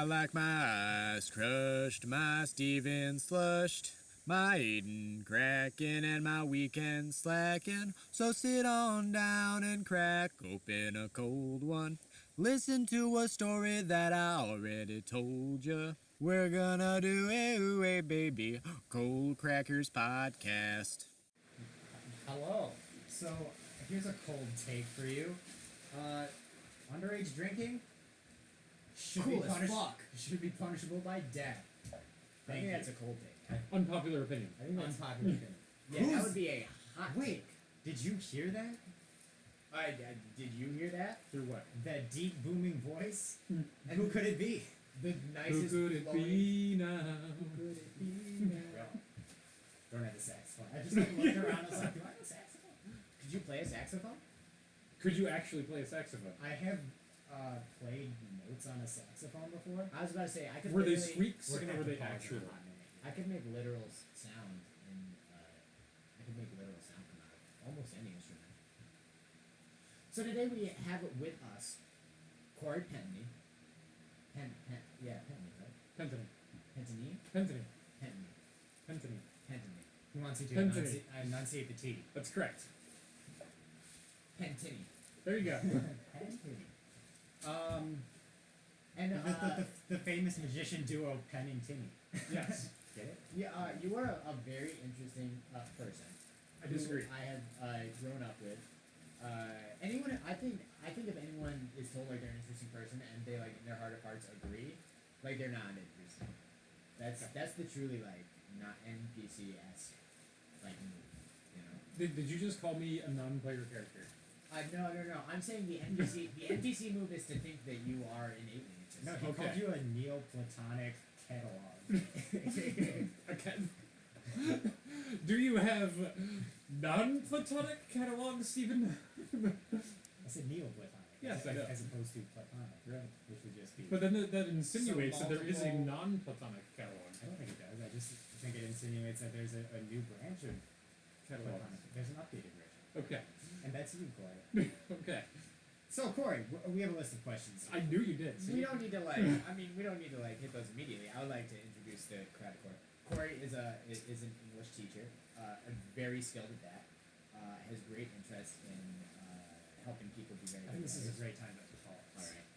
I like my ice crushed, my Steven slushed, my Aidan cracking, and my weekend slacking. So sit on down and crack open a cold one. Listen to a story that I already told ya. We're gonna do a baby cold crackers podcast. Hello. So here's a cold take for you. Underage drinking should Cool be as punished. fuck. Should be punishable by death. I think that's a cold take. Unpopular opinion. I think that's Unpopular opinion. Yeah, Who's- that would be a hot Wait, take. did you hear that? Did you hear that? Through what? That deep booming voice? And who could it be? The Who nicest could it flowing- be now? Who could it be now? Well, don't have the saxophone. I just like, looked around and was like, do I have a saxophone? Could you play a saxophone? Could you actually play a saxophone? I have played notes on a saxophone before. I was about to say I could Were they literally- squeaks We're or gonna were have to they pause in a actual? hot minute. I could make literal sound and I could make literal sound come out of almost any instrument. So today we have with us Corey Pentoney. Pentoney, right? Pentoney. Pentoney? Pentoney. Pentoney. Pentoney. Pentoney. He wants you to Pentoney. enunciate the T. That's correct. Pentoney. There you go. Pentoney. And The famous magician duo Penn and Tinny. Yes. Get it? yeah, you are a very interesting person. I disagree. Who I have grown up with. Anyone, I think if anyone is told like they're an interesting person and they like in their heart of hearts agree, like they're not interesting. That's the truly like not NPC-esque like move, you know. Did you just call me a non-player character? No. I'm saying the NPC move is to think that you are innately interesting. No, he Okay. called you a Neoplatonic catalog. Again. Do you have non-platonic catalogs, Stephen? I said Neoplatonic. Yes, I know. As opposed to Platonic. Right. Which would just be. But then that insinuates that there is a multiple- non-platonic catalog. I don't think it does. I just think it insinuates that there's a new branch of Catalog. Platonic. There's an updated version. Okay. And that's you, Corey. Okay. So, Corey, we have a list of questions. I knew you did. We don't need to like. I mean, we don't need to like hit those immediately. I would like to introduce the crowd. Corey is an English teacher, very skilled at that. Has great interest in helping people be very. I think good this is a writers. great time to pause. All right.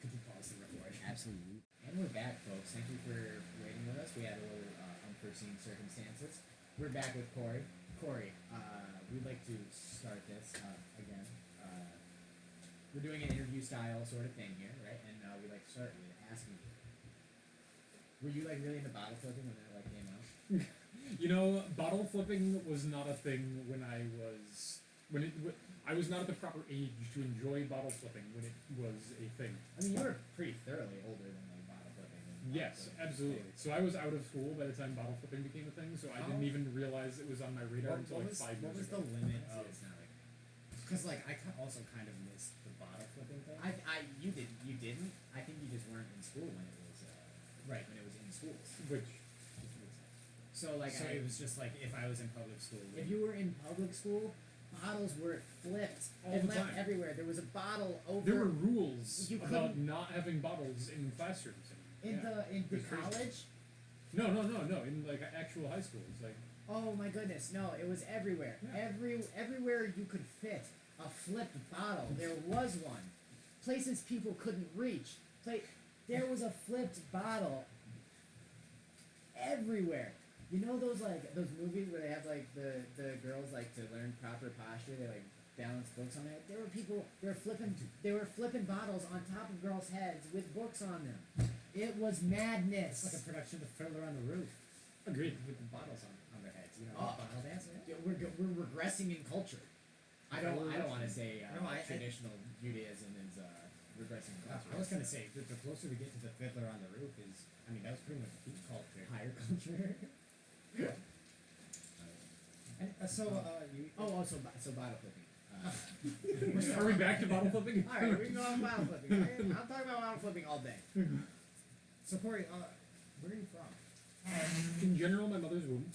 Could you pause the recording? Absolutely. And we're back, folks. Thank you for waiting with us. We had a little unforeseen circumstances. We're back with Corey. Corey, we'd like to start this again. We're doing an interview style sort of thing here, right? And we'd like to start with asking you. Were you like really into bottle flipping when that like came out? You know, bottle flipping was not a thing when I was not at the proper age to enjoy bottle flipping when it was a thing. I mean, you were pretty thoroughly older than like bottle flipping. And Yes, bottle flipping. absolutely. So I was out of school by the time bottle flipping became a thing, so I didn't even realize it was on my radar until like 5 what years was ago. the limit So of? it's not like Because like I also kind of missed the bottle flipping thing. you didn't. I think you just weren't in school when it was Right. when it was in schools. Which just makes sense. So like So it was just like if I was in public school. if you were in public school, bottles were flipped All and the left time. everywhere. There was a bottle over There were rules You about couldn't- not having bottles in classrooms. in Yeah. the It was crazy. college. No. In like actual high school, it's like Oh my goodness, no, it was everywhere. Yeah. Everywhere you could fit a flipped bottle, there was one. Places people couldn't reach. There was a flipped bottle everywhere. You know those movies where they have like the girls like to learn proper posture, they like balance books on it. There were people they were flipping bottles on top of girls' heads with books on them. It was It's like a madness. production of Fiddler on the Roof agreed. with the bottles on their heads. You know, Oh. bottle dancing. Yeah, we're regressing in culture. I don't want to say No, I- traditional Judaism is regressing in culture. I was gonna say the closer we get to the Fiddler on the Roof is, I mean, that was pretty much peak culture. Higher culture. And, So bottle flipping. Are we back to bottle flipping? All right, we can go on bottle flipping. I'm talking about bottle flipping all day. So Corey, where are you from? In general, my mother's womb.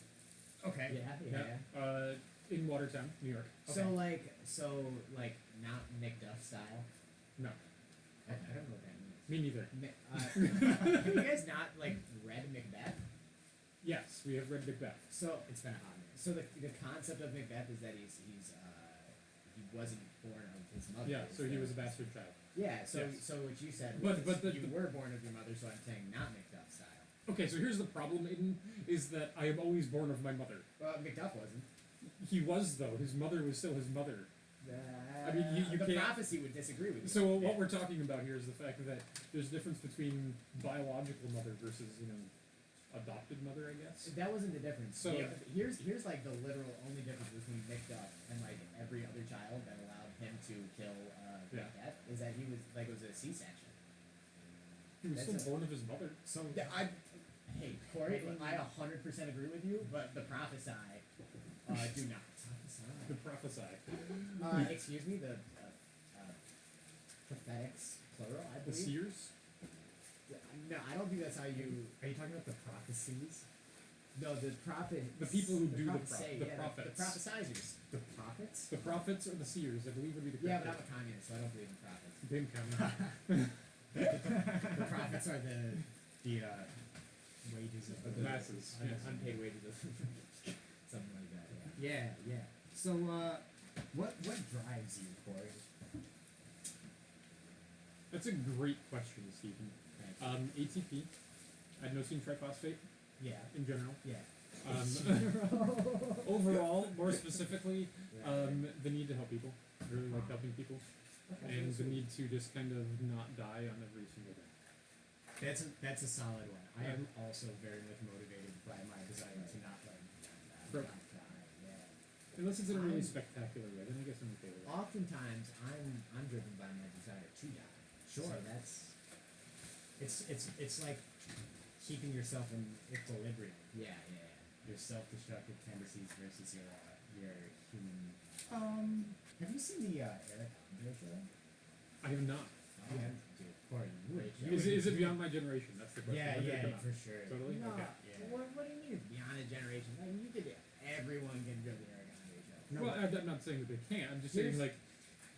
Okay. Yeah. In Watertown, New York. So like not Nick Duff style. No. I don't know what that means. Me neither. Have you guys not like read Macbeth? Yes, we have read Macbeth. So It's been a hot minute. So the concept of Macbeth is that he wasn't born of his mother. Yeah, is so he that- was a bastard child. Yeah, so Yes. so what you said But- was but you were born of your mother, so I'm saying not Macduff style. Okay, so here's the problem, Aidan, is that I am always born of my mother. Macduff wasn't. He was, though. His mother was still his mother. I mean, you the can't- prophecy would disagree with you. So what we're talking about here is the fact that there's a difference between biological mother versus, adopted mother, I guess. That wasn't the difference. So- Yeah, here's like the literal only difference between Macduff and like every other child that allowed him to kill Yeah. Macbeth is that he was like it was a C-section. He was That's still born of his mother. So hey Corey, I 100% agree with you, but the prophesy do not. The prophesy. Excuse me, the prophetics plural, I The believe. seers? No, I don't think that's how you. Are you talking about the prophecies? No, the prophet. The people who do the prophets say, the yeah, prophets. The prophesizers. The prophets? The prophets or the seers, I believe would be the Yeah, correct but I'm term. a communist, so I don't believe in prophets. Didn't count. The prophets are the Wages of The masses. Yes. unpaid wages of something like that. Yeah, yeah. So, what drives you, Corey? That's a great question, Stephen. ATP, adenosine triphosphate Yeah, in general. yeah. Overall, more specifically, the need to help people. I really like helping people. And the need to just kind of not die on every single day. That's a solid one. I am also very much motivated by my desire to not Broke. Yeah. Unless it's in a really spectacular way, then I guess I'm okay with it. Oftentimes, I'm driven by my desire to die. Sure. So that's It's like keeping yourself in equilibrium. yeah. Your self-destructive tendencies versus your human. Have you seen the Eric Andre show? I have not. You haven't, dude. Corey, you would. Is it beyond my generation? That's the question. Yeah, When did it yeah, come out? for sure. Totally? No, Okay. Yeah. what do you mean it's beyond a generation? Like you could everyone can do the Eric Andre show. No, Well, I'm not saying that they can't. I'm just saying, Here's- like,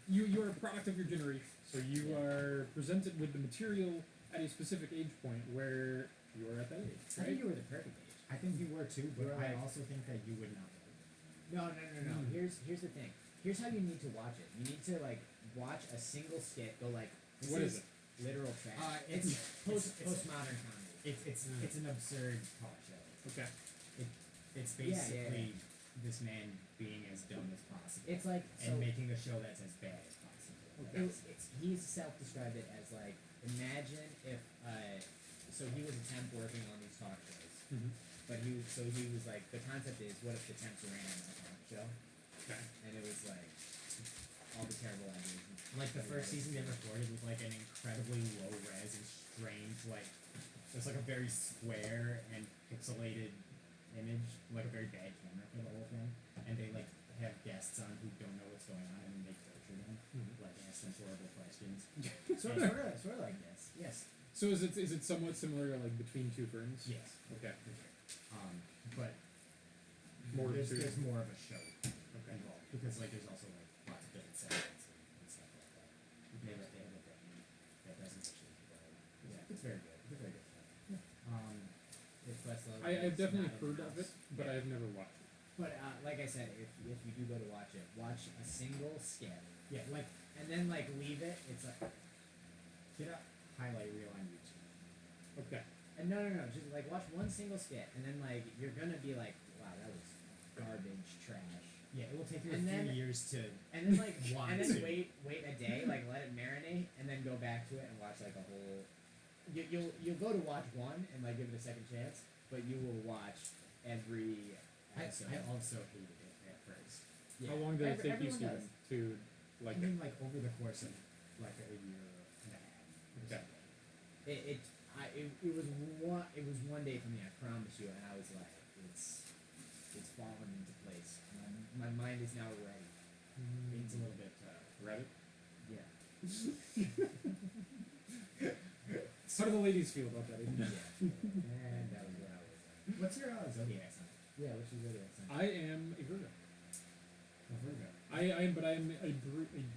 you're a product of your generation. So you are presented with the material at a specific age point where you are at that age, I think right? you were the perfect age. I think you were too, but You're I right. also think that you would not like it. No. Mm. Here's the thing. Here's how you need to watch it. You need to like watch a single skit. Go like this What is it? literal trash. It's postmodern comedy. it's an absurd talk show. Okay. It's Yeah, yeah, basically this man being as dumb as possible It's like and so. making a show that's as bad as possible. He's self-described it as like imagine if so he was a temp working on these talk shows, Mm-hmm. but he was like the concept is what if the temps ran a talk show, Okay. and it was like all the terrible ideas. Like the first season they recorded with like an incredibly low res and strange it's like a very square and pixelated image, like a very bad camera for the whole thing. And they like have guests on who don't know what's going on and they torture them, Mhm. like ask them horrible questions. sort of like this. Yes. So is it somewhat similar to like Between Two Ferns? Yes. Okay. But More there's to- more of a show Okay. involved because like there's also like lots of different segments and stuff like that. They have a band that doesn't actually Yeah. it's very good. It's a very good show. It's Questlove. I've It's definitely not in heard the of house. it, but Yeah. I've never watched it. But like I said, if you do go to watch it, watch a single skit, Yeah, like and then like leave it. It's like get a highlight reel on YouTube. Okay. and no, just like watch one single skit, and then like you're gonna be like, wow, that was garbage, trash. Yeah, it will take you And a few then- years to And then like Want and then to. wait a day, like let it marinate, and then go back to it and watch like a whole. You'll go to watch one and like give it a second chance, but you will watch every episode. I also hated it at first. Yeah. How long did it take you, Everyone Stephen, does. to like I mean like over the course of like a year and a half. or Okay. something. It was one day for me, I promise you, and I was like, it's fallen into place. My mind is now ready. It's a little bit Reddit? Yeah. How do the ladies feel about that? Yeah. And that was what I was. what's your zodiac sign? Yeah, what's your zodiac sign? I am a Virgo. A Virgo. I am a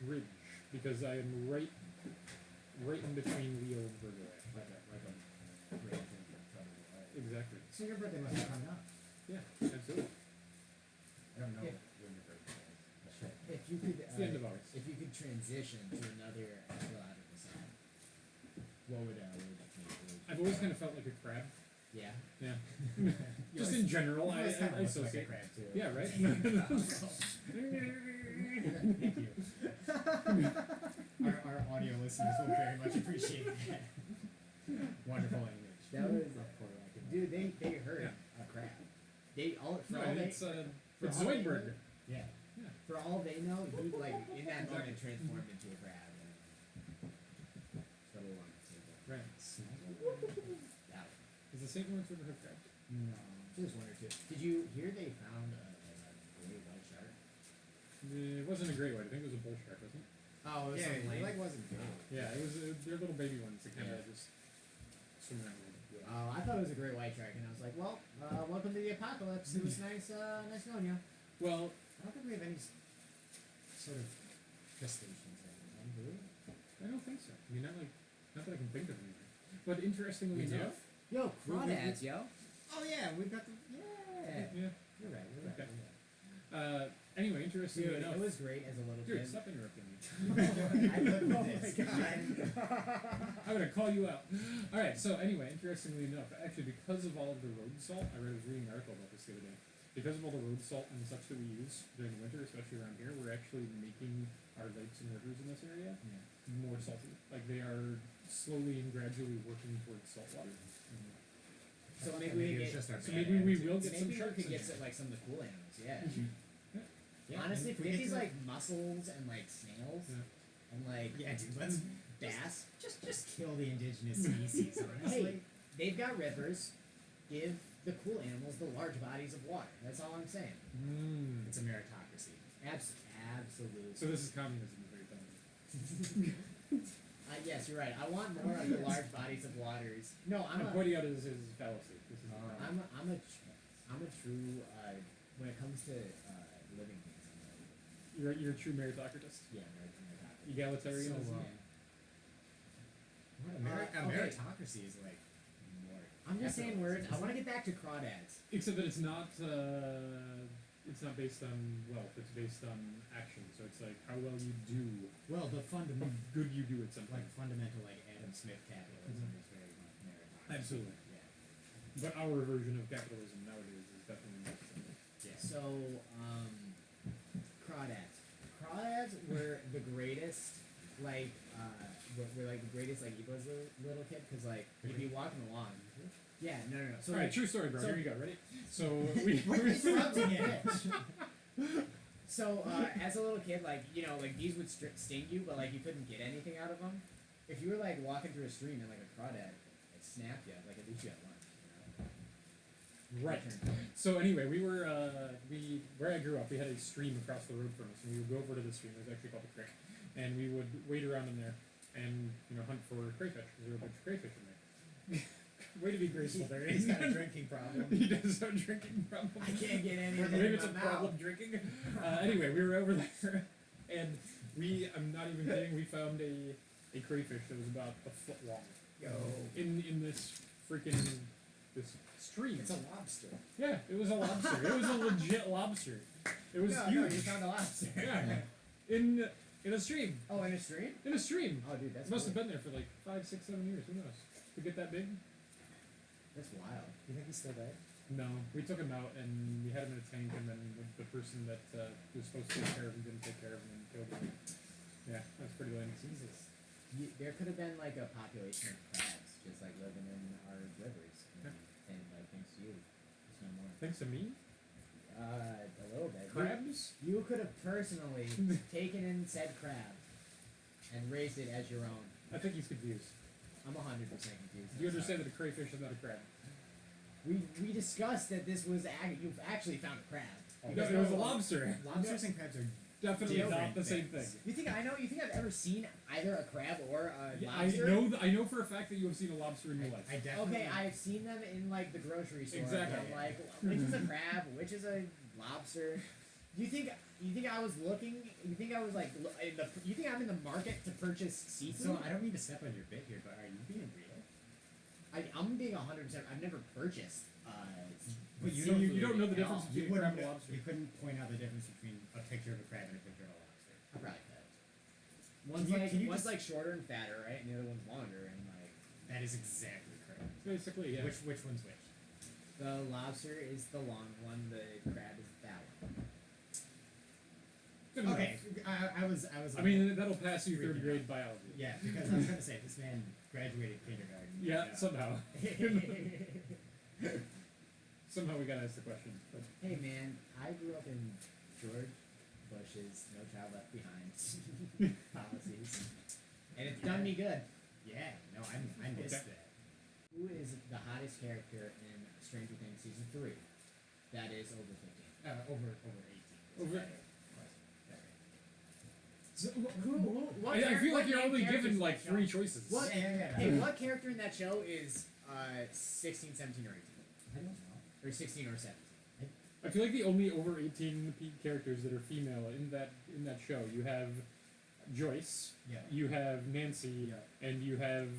bridge because I am right right in between Leo and Virgo. Like a great thing for trouble. Exactly. So your birthday must be coming up. Yeah, absolutely. I don't know If- when your birthday is. I should. If you could, It's the end of August. if you could transition to another astrological sign, what would you change? I've always kind of felt like a crab. Yeah. Yeah. Just in general, I associate. crab too. Yeah, right? Thank you. our audio listeners will very much appreciate that. Wonderful image. That was, Poor Lakin. dude. They heard a crab. They all for No, all they it's for it's all they Zoidberg. know- Yeah. For all they know, he like in that moment transformed into a crab. And settled on the table. Right. That Is the St. Lawrence River have crabs? No, just one or two. Did you hear they found a great white shark? It wasn't a great white. I think it was a bull shark, wasn't it? Oh, Yeah, something it like wasn't good. Yeah, it was. They're little baby ones that kind of Yeah. just swim around a little bit. Oh, I thought it was a great white shark, and I was like, well, welcome to the apocalypse. It was nice knowing you. Well, I don't think we have any sort of crustaceans or anything, do we? I don't think so. I mean, not that I can think of anything. But interestingly We do? enough, Yo, crawdads, yo. Oh yeah, we've got the Yeah. yeah. You're right. You're right. Okay. You're right. Anyway, interestingly Dude, enough, it was great as a little dude, kid. stop interrupting me. I live with Oh this. my God. I'm gonna call you out. All right. So anyway, interestingly enough, actually, because of all of the road salt, I was reading an article about this the other day. Because of all the road salt and such that we use during the winter, especially around here, we're actually making our lakes and rivers in this area more salty. Like they are slowly and gradually working towards salt water. So maybe we it's get. just our So bad maybe we attitude. will get some Maybe we sharks could in get here. some, like some of the cool animals. Yeah. Yeah, Honestly, and if we get get these to- like mussels and like snails Yeah. and like Yeah, dude, let's bass. just kill the indigenous species. Honestly. Hey, they've got rivers. Give the cool animals the large bodies of water. That's all I'm saying. Mm. It's a meritocracy. Absolutely. So this is communism, very funny. Yes, you're right. I want more of the large bodies of waters. No, I'm I'm a, pointing out his fallacy. This is I'm a true when it comes to living things. you're a true meritocratist, Yeah, meritocracy. egalitarian. So, Yeah. A Okay. meritocracy is like more. I'm just saying words. I capitalism. want to get back to crawdads. Except that it's not based on wealth. It's based on action. So it's like how well you do, Well, the how fundamental, good you do at something. like fundamental, like Adam Smith capitalism is very much meritocracy. Absolutely. Yeah. But our version of capitalism nowadays is definitely not something. Yeah. So, crawdads. Crawdads were the greatest, like, were like the greatest, like, Evo as a little kid, because, like, if you walking along. Yeah, no. So, All right, like, true story, bro. so- Here you go. Ready? So we. We're interrupting it. so, as a little kid, like, you know, like, these would sting you, but, like, you couldn't get anything out of them. If you were, like, walking through a stream and, like, a crawdad, it snapped you, like, at least you had lunch, you know? Right. So anyway, we were where I grew up, we had a stream across the road from us, and we would go over to the stream. It was actually called the creek, and we would wade around in there and hunt for crayfish because there were a bunch of crayfish in there. Way to be graceful there. He's got a drinking problem. He does have a drinking problem. I can't get any Or of it maybe in it's a my problem mouth. drinking. Anyway, we were over there, and I'm not even kidding. We found a crayfish that was about a foot long Yo. in this freaking this stream. It's a lobster. Yeah, it was a lobster. It was a legit lobster. It was No, huge. you found a lobster. Yeah, in a stream. Oh, in a stream? In a stream. Oh, dude, that's It must cool. have been there for like 5, 6, 7 years. Who knows? To get that big? That's wild. You think he's still there? No, we took him out and we had him in a tank, and then the person that was supposed to take care of him didn't take care of him and killed him. Yeah, that's pretty lame. Jesus. There could have been like a population of crabs just like living in our rivers. And like thanks to you. There's no more. Thanks to me, A little bit. crabs. You could have personally taken in said crab and raised it as your own. I think he's confused. I'm 100% confused. Do you understand that a crayfish is not a crab? We discussed that this was you've actually found a crab. No, it was a lobster. Lobsters and crabs are Definitely different not the same thing. things. You think I've ever seen either a crab or a Yeah, lobster? I know for a fact that you have seen a lobster in your life. I definitely. Okay, I've seen them in like the grocery store. Exactly. And I'm like, which is a crab? Which is a lobster? You think I was looking? You think I was like? You think I'm in the market to purchase seafood? So I don't mean to step on your bit here, but are you being real? I'm being 100%. I've never purchased. But So you don't know the at difference all. between a crab and a lobster. You couldn't point out the difference between a picture of a crab and a picture of a lobster. I probably could. One's Can you like shorter and fatter, right? And the other one's longer and like. That is exactly correct. Basically, yeah. Which one's which? The lobster is the long one. The crab is the fat one. Good enough. Okay, I was. I mean, that'll pass you third Freaking grade biology. Yeah, because I was gonna say this man graduated kindergarten. Yeah, somehow. Somehow we gotta ask the question. But Hey man, I grew up in George Bush's No Child Left Behind policies, and it's done me good. Yeah, no, I missed Okay. that. Who is the hottest character in Stranger Things season 3? That is over 15. Over 18. Over- So, I feel like you're only given like show? 3 choices. What? Yeah. Hey, what character in that show is 16, 17, or 18? I don't know. Or 16 or 17? I feel like the only over 18 characters that are female in that show, you have Joyce, Yeah. you have Nancy, Yeah. and you have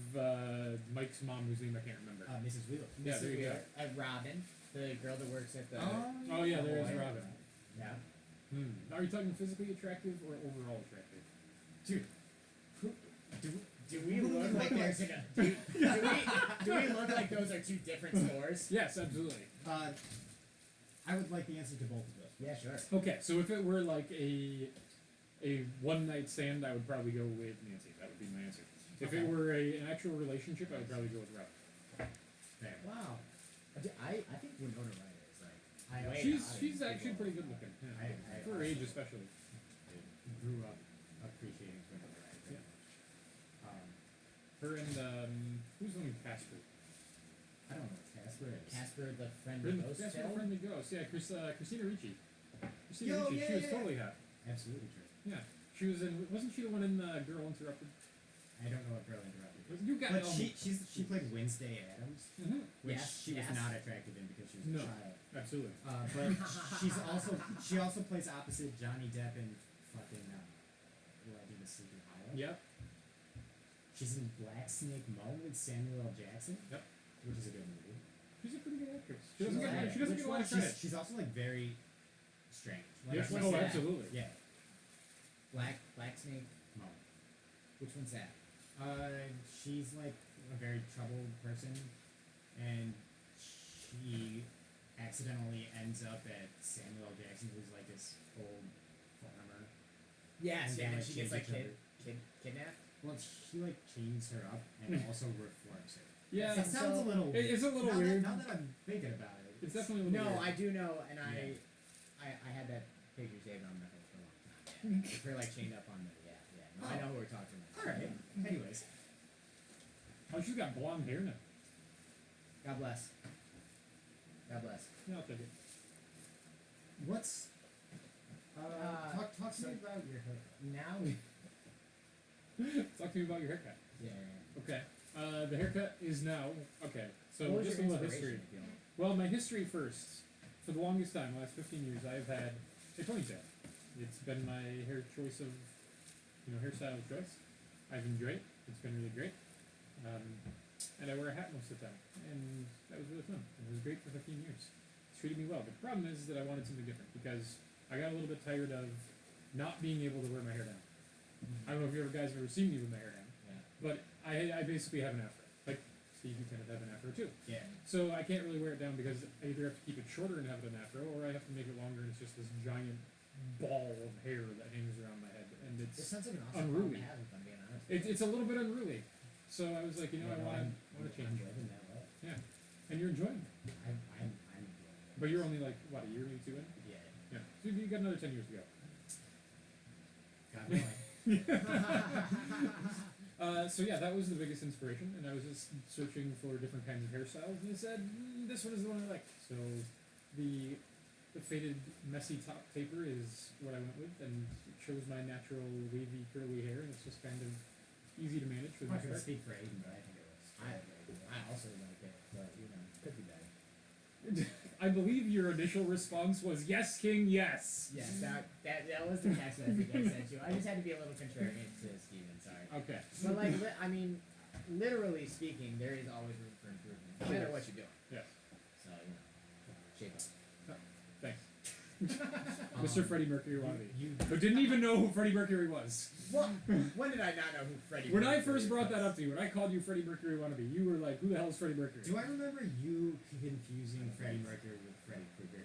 Mike's mom, whose name I can't remember. Mrs. Wheeler. Yeah, there you go. Robin, the girl that works at the. Oh, yeah, there is boy. Robin. Yeah. Are you talking physically attractive or overall attractive? Dude, Do we look like there's do we look like those are two different stores? Yes, absolutely. I would like the answer to both of those. Yeah, sure. Okay, so if it were like a one night stand, I would probably go with Nancy. That would be my answer. If it Okay. were an actual relationship, I would probably go with Robin. Fair. Wow. I think Winona Ryder is like. Way She's hotter than actually people. pretty good looking. Yeah. I For her age especially. grew up appreciating Winona Ryder. Yeah. Um, Her and who's the one in Casper? I don't know what Casper is. Casper, the friendly ghost. Casper, tale? Friendly Ghost. Yeah, Christina Ricci. Christina Yo, Ricci. yeah, She was yeah. totally hot. Absolutely true. Yeah, she was in. Wasn't she the one in Girl Interrupted? I don't know what Girl Interrupted. You got But she played Wednesday Addams, Mhm. which Yes, she was yes. not attracted in because she was No. a child. Absolutely. But she also plays opposite Johnny Depp in fucking Legend of Sleepy Hollow. Yep. She's in Black Snake Moan with Samuel L. Jackson. Yep. Which is a good movie. She's a pretty good actress. She She's doesn't get. like- She doesn't which get a lot of one? credit. She's also like very strange. Like, Yes. what's Oh, that? absolutely. Yeah. Black Snake. Moan. Which one's that? She's like a very troubled person, and she accidentally ends up at Samuel L. Jackson, who's like this old farmer. Yes, And and they, then she gets like change each other. kidnapped. Well, she like chains her up and also reforms her. Yeah. It sounds a little. It's a little now weird. Now that I'm thinking about it, It's definitely a little No, weird. I do know, and Yeah. I had that picture saved on my phone for a long time. Yeah. If we're like chained up on the No, I know who we're talking about. all right. Anyways, Oh, she's got blonde hair now. God bless. God bless. Yeah, I'll take it. what's talk to so- me about your hair. Now, Talk to me about your haircut. yeah. Okay. The haircut is now okay. So What was just a your little inspiration, history. if you don't- Well, my history first. For the longest time, the last 15 years, I've had a ponytail. It's been my hair choice of, hairstyle of choice. I've enjoyed it. It's been really great. And I wear a hat most of the time, and that was really fun. It was great for 15 years. It's treated me well. The problem is that I wanted something different because I got a little bit tired of not being able to wear my hair down. I don't know if you guys have ever seen me with my hair down, Yeah. but I basically have an afro. Like Steve, you kind of have an afro too. Yeah. So I can't really wear it down because I either have to keep it shorter and have it an afro, or I have to make it longer and it's just this giant ball of hair that hangs around my head, and It it's sounds like an awesome unruly. problem to have, if I'm being honest. it's a little bit unruly. So I was like, I want to change. I'm living that way. Yeah, and you're enjoying it, I'm enjoying it. but you're only like what, a year or two in? Yeah. Yeah, so you got another 10 years to go. God willing. So yeah, that was the biggest inspiration, and I was just searching for different kinds of hairstyles, and I said, this one is the one I like. So the faded, messy top taper is what I went with, and it shows my natural wavy, curly hair, and it's just kind of easy to manage for I'm the not most gonna part. speak for Aidan, but I think it was. I also like it, but could be better. I believe your initial response was yes, King, yes. Yes, that was the text message I sent you. I just had to be a little contrarian to Steven, sorry. Okay. But like, I mean, literally speaking, there is always room for improvement, no matter what you're doing. Yes. So shape up. Thanks. Mr. Freddie Mercury wannabe. You Who didn't even know who Freddie Mercury was. What? When did I not know who Freddie? When I Mercury first brought was? that up to you, when I called you Freddie Mercury wannabe, you were like, who the hell is Freddie Mercury? do I remember you confusing Freddie Mercury with Freddy Krueger?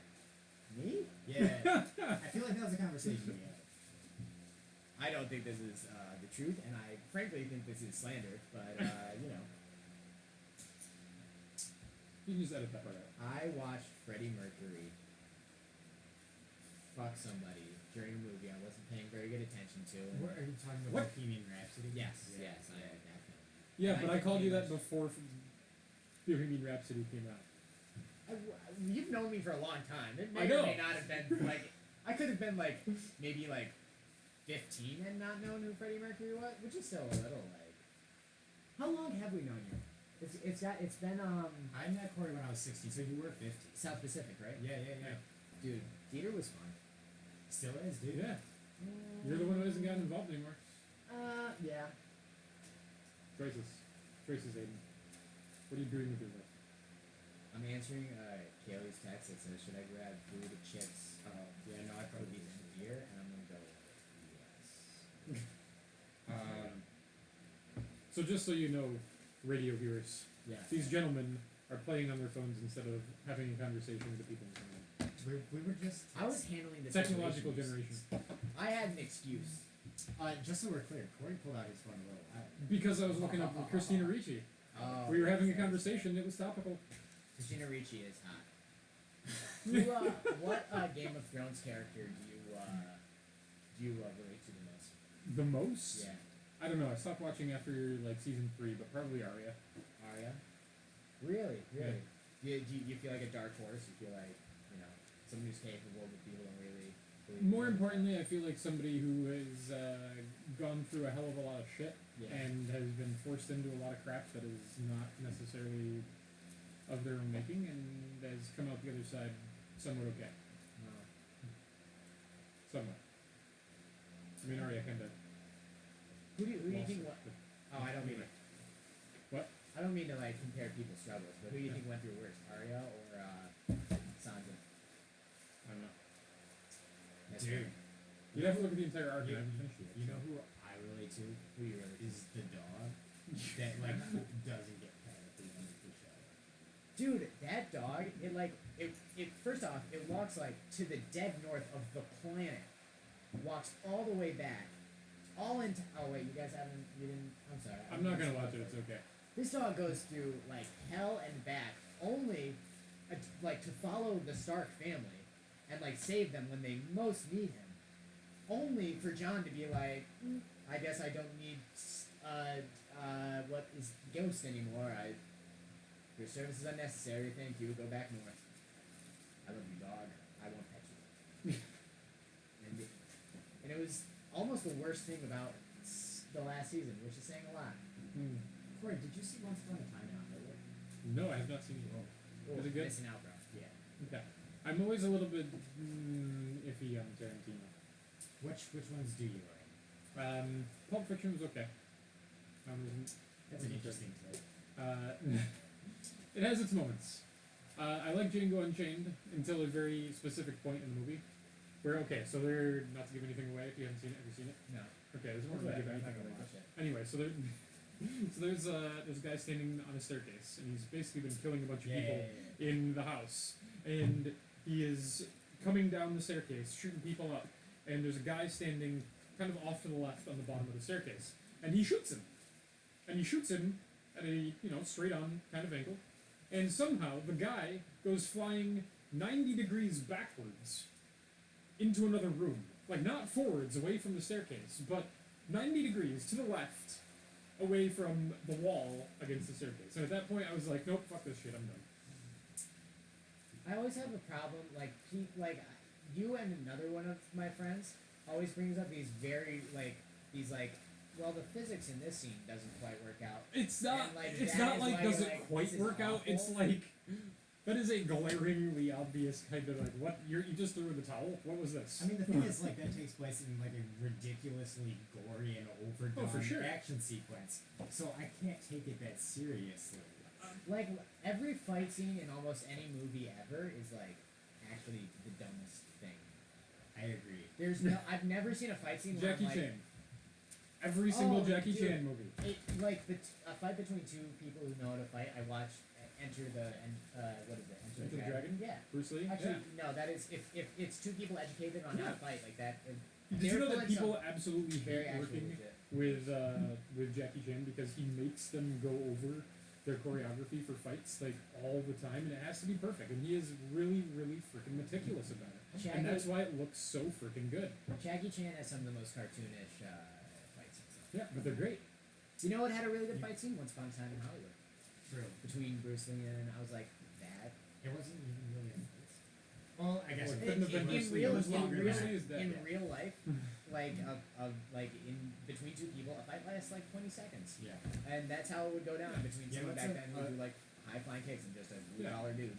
Me? Yeah. I feel like that was a conversation we had. I don't think this is the truth, and I frankly think this is slander. But you know, You can just edit that part out. I watched Freddie Mercury fuck somebody during a movie I wasn't paying very good attention to. And What are you talking What? about? Bohemian Rhapsody? yes, Yeah. yes, I definitely. Yeah, but I called you that much- before Bohemian Rhapsody came out. You've known me for a long time. It I may or know. may not have been like I could have been like maybe like 15 and not known who Freddie Mercury was, which is still a little like. How long have we known you? It's been I met Corey when I was 16, so you were 50. South Pacific, right? Yeah. Dude, theater was fun. Still is, dude. Yeah. You're the one who hasn't gotten involved anymore. Yeah. Choices, Aiden. What are you doing with your life? I'm answering Kaylee's text that says, "Should I grab food, chips?" Yeah, no, I probably these in the beer, and I'm gonna go. Yes. So just so you know, radio viewers, Yeah. these gentlemen are playing on their phones instead of having a conversation with the people in front of them. We were just. I was handling the Technological situation. generation. I had an excuse. Just so we're clear, Corey pulled out his phone a little loud. Because I was looking up with Christina Ricci. Oh, We were having a okay. conversation that was topical. Christina Ricci is hot. What Game of Thrones character do you relate to the most? The most? Yeah, I don't know. I stopped watching after like season 3, but probably Arya. Arya. Really? Do you feel like a dark horse? You feel like someone who's capable but people don't really. Believe in More her? importantly, I feel like somebody who has gone through a hell of a lot of shit Yeah. and has been forced into a lot of crap that is not necessarily of their own making and has come out the other side somewhat okay. No. Somewhat. I mean, Arya kind of. Who do you think? Oh, I don't mean it. What? I don't mean to like compare people's struggles, but who do you think went through worse, Arya or Sansa? I don't know. That's Dude. fair. You'd have to look at the entire arc. You- and I haven't finished it yet, You so. know who I relate to? Who you really? Is the dog that like doesn't get pet at the end of the show. Dude, that dog, it first off, it walks like to the dead north of the planet. Walks all the way back. All into oh wait, you didn't I'm sorry. I'm not gonna watch it. It's okay. This dog goes through like hell and back, only like to follow the Stark family and like save them when they most need him. Only for John to be like, I guess I don't need what is Ghost anymore. Your service is unnecessary. Thank you. Go back north. I love you, dog. I won't pet you. and it was almost the worst thing about the last season, which is saying a lot. Corey, did you see Once Upon a Time in Hollywood? No, I have not seen it. Oh, Is it good? Missing out, bro. Yeah. Okay. I'm always a little bit iffy on Tarantino. Which ones do you like? Pulp Fiction was okay. That's an interesting take. It has its moments. I like Django Unchained until a very specific point in the movie. Where, okay, so they're, not to give anything away if you haven't seen it, have you seen it? No. Okay, there's more Okay, to give I'm not anything gonna away. watch it. Anyway, so there's a guy standing on a staircase, and he's basically been killing a bunch of people in the house. And he is coming down the staircase, shooting people up, and there's a guy standing kind of off to the left on the bottom of the staircase. And he shoots him. And he shoots him at a, straight on kind of angle. And somehow the guy goes flying 90 degrees backwards into another room. Like, not forwards, away from the staircase, but 90 degrees to the left, away from the wall against the staircase. And at that point, I was like, nope, fuck this shit, I'm done. I always have a problem, like you and another one of my friends always brings up these well, the physics in this scene doesn't quite work out. It's not, And, like, it's that not is like, why does you're it like, quite this is work out? It's awful. like, That is a glaringly obvious kind of like what you just threw in the towel. What was this? I mean, the thing is, like, that takes place in like a ridiculously gory and overdone for sure. action sequence, so I can't take it that seriously. Like every fight scene in almost any movie ever is like actually the dumbest thing. I agree. There's no. I've never seen a fight scene where Jackie I'm like, Chan. Every single Oh, Jackie dude. Chan movie. like a fight between two people who know how to fight. I watched Enter the what is it? Enter the Dragon? Yeah. Bruce Lee. Actually, no. That is if it's two people educated on how to fight like that. Did you know they're that pulling people some absolutely very hate actually working legit. with Jackie Chan because he makes them go over their choreography for fights like all the time, and it has to be perfect. And he is really, really freaking meticulous about it, and that's why it looks so freaking good. Jackie Chan has some of the most cartoonish fight scenes. Yeah, but they're great. You know what had a really good fight scene? Once Upon a Time in Hollywood. True. Between Bruce Lee and I was like, that. It wasn't even really a fight. Well, I guess Well, it couldn't have been Bruce Lee. It was longer than than that. Lee is dead. In real life, like in between two people, a fight lasts like 20 seconds, Yeah. and that's how it would go down between Yeah, someone that's back then who would do like high flying kicks and just a $1 dude.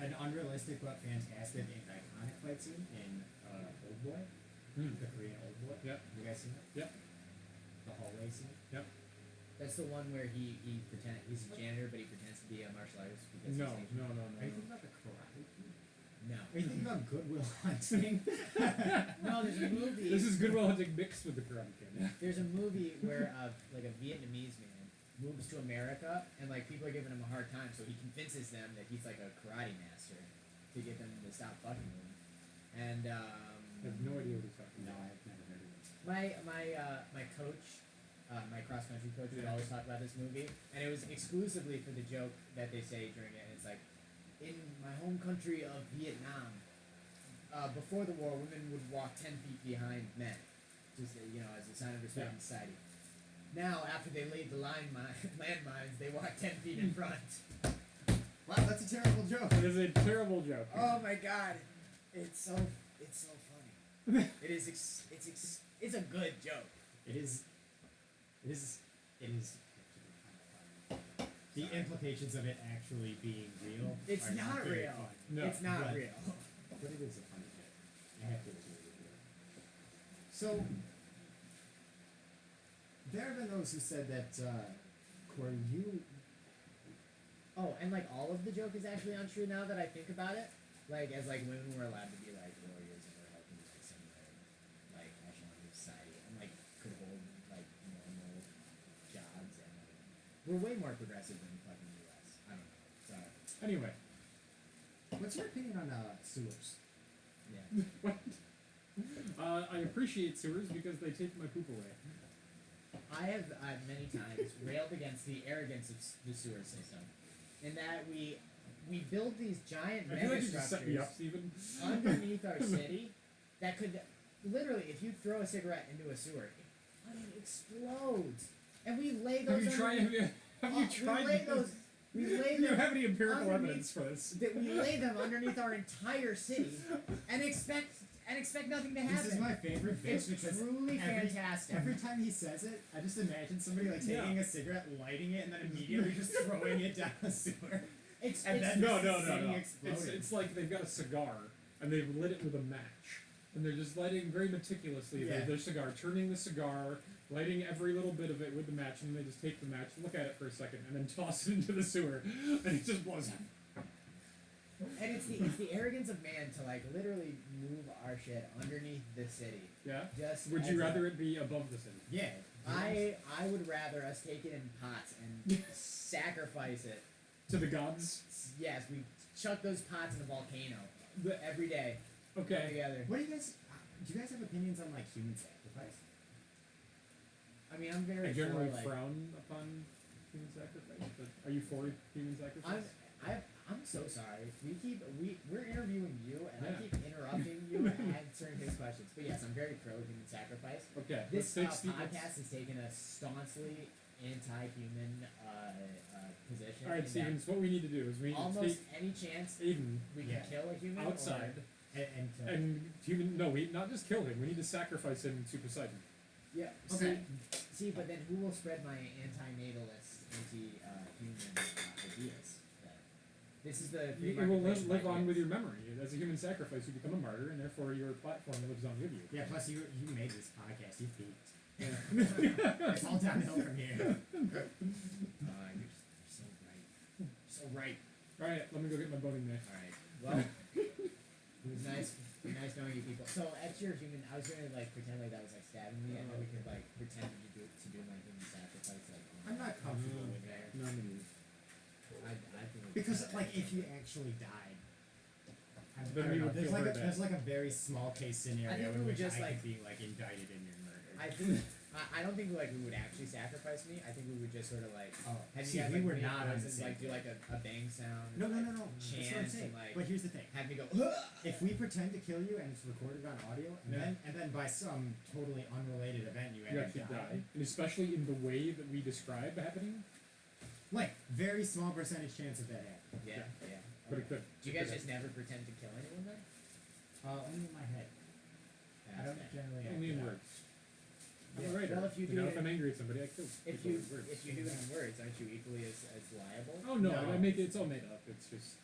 An unrealistic but fantastic and iconic fight scene in Old Boy, the Korean Old Boy. Yep. You guys seen it? Yep. The hallway scene. That's the one where he's a janitor, but he pretends to be a martial artist because No, he's Asian. no, no, Are you no. thinking about the Karate Kid? No. Are you thinking about Goodwill Hunting? No, there's a movie. This is Goodwill Hunting mixed with the Karate Kid. There's a movie where like a Vietnamese man moves to America and like people are giving him a hard time, so he convinces them that he's like a karate master to get them to stop fucking with him. And I have no idea what he's talking No, about. I've never heard of it. my coach, my cross country coach would always talk about this movie, and it was exclusively for the joke that they say during it. And it's like, in my home country of Vietnam, before the war, women would walk 10 feet behind men, just as a sign of respect in society. Now, after they laid the landmines, they walk 10 feet in front. Wow, that's a terrible joke. It is a terrible joke. Oh my god, it's so funny. It's a good joke. It is. The implications of it actually being real. It's are not very real. fun. No. It's not But- real. But it is a funny joke. I have to agree with you. So, there have been those who said that, Corey, you. Oh, and like all of the joke is actually untrue now that I think about it. Like as like women were allowed to be like warriors and were helping like similar like echelons of society and like could hold like normal jobs and like we're way more progressive than fucking US. I don't know. Sorry. Anyway, What's your opinion on sewers? Yeah. what? I appreciate sewers because they take my poop away. I have many times railed against the arrogance of the sewer system, in that we build these giant I feel like mega you just set me structures up, Steven. underneath our city that could literally, if you throw a cigarette into a sewer, it fucking explodes. And we lay those. Have you tried? Have you tried? We lay those. We lay Do you them. have any empirical underneath- evidence for this? That we lay them underneath our entire city and expect nothing to happen. This is my favorite bit It's because truly every fantastic. every time he says it, I just imagine somebody like taking a cigarette, lighting it, and then immediately just throwing it down the sewer. It's And then No. the city It's exploding. like they've got a cigar and they've lit it with a match. And they're just lighting very meticulously their cigar, turning the cigar, lighting every little bit of it with the match, and then they just take the match, look at it for a second, and then toss it into the sewer, and it just blows up. And it's the arrogance of man to like literally move our shit underneath the city. Yeah? Just Would as you a- rather it be above the city? Yeah. I would rather us take it in pots and sacrifice it. To the gods? Yes, we chuck those pots in a volcano every day Okay. together. What do you guys have opinions on like human sacrifice? I mean, I'm very I generally for, like, frown upon human sacrifice, but are you for human sacrifice? I'm so sorry. We're interviewing you, and I Yeah. keep interrupting you and answering his questions. But yes, I'm very pro human sacrifice. Okay, This let's take podcast has taken a staunchly anti-human position. Alright, in Steven, so what we need to do is we need that to almost take any chance Aidan we can Yeah. kill a human outside And we not just kill him, we need to sacrifice him to Poseidon. Yeah. Okay. See, but then who will spread my anti-natalist, anti-human ideas? Then? This is the It will live on with your memory. As a human sacrifice, you become a martyr, and therefore your platform lives on with you. Yeah, plus you made this podcast. You peaked. Yeah. It's all downhill from here. You're so right. So right. All right, let me go get my boning knife. All right. Well, it was nice knowing you people. So at your human, I was gonna like pretend like that was like stabbing me, and then we could like pretend to do my human sacrifice. Like I'm not comfortable with that. None of you. I think it was Because bad. like if you actually died, I Then don't we know, would feel very bad. there's like a very small case scenario I think we in would which just, I like- could be like indicted in your murder. I don't think like we would actually sacrifice me. I think we would just sort of like Oh, have see, you guys we like were make not on noises the and same like do page. like a bang sound. No, and, no, no, no. like, That's what I'm chant saying. and like But here's the thing: have me go. if we pretend to kill you and it's recorded on audio, and Yeah. then by some totally unrelated event you You end up actually dying, die, and especially in the way that we describe happening. like very small percentage chance of that happening. Yeah, Yeah. yeah. But it could. Do you guys just never pretend to kill anyone then? Only in my head. I don't generally. Only in act it out. words. I'm Yeah. a writer. Well, if you know, do if I'm angry at somebody, I kill If people you with words. if you do it in words, aren't you equally as liable? Oh no, No. I make it. It's all made up. It's just.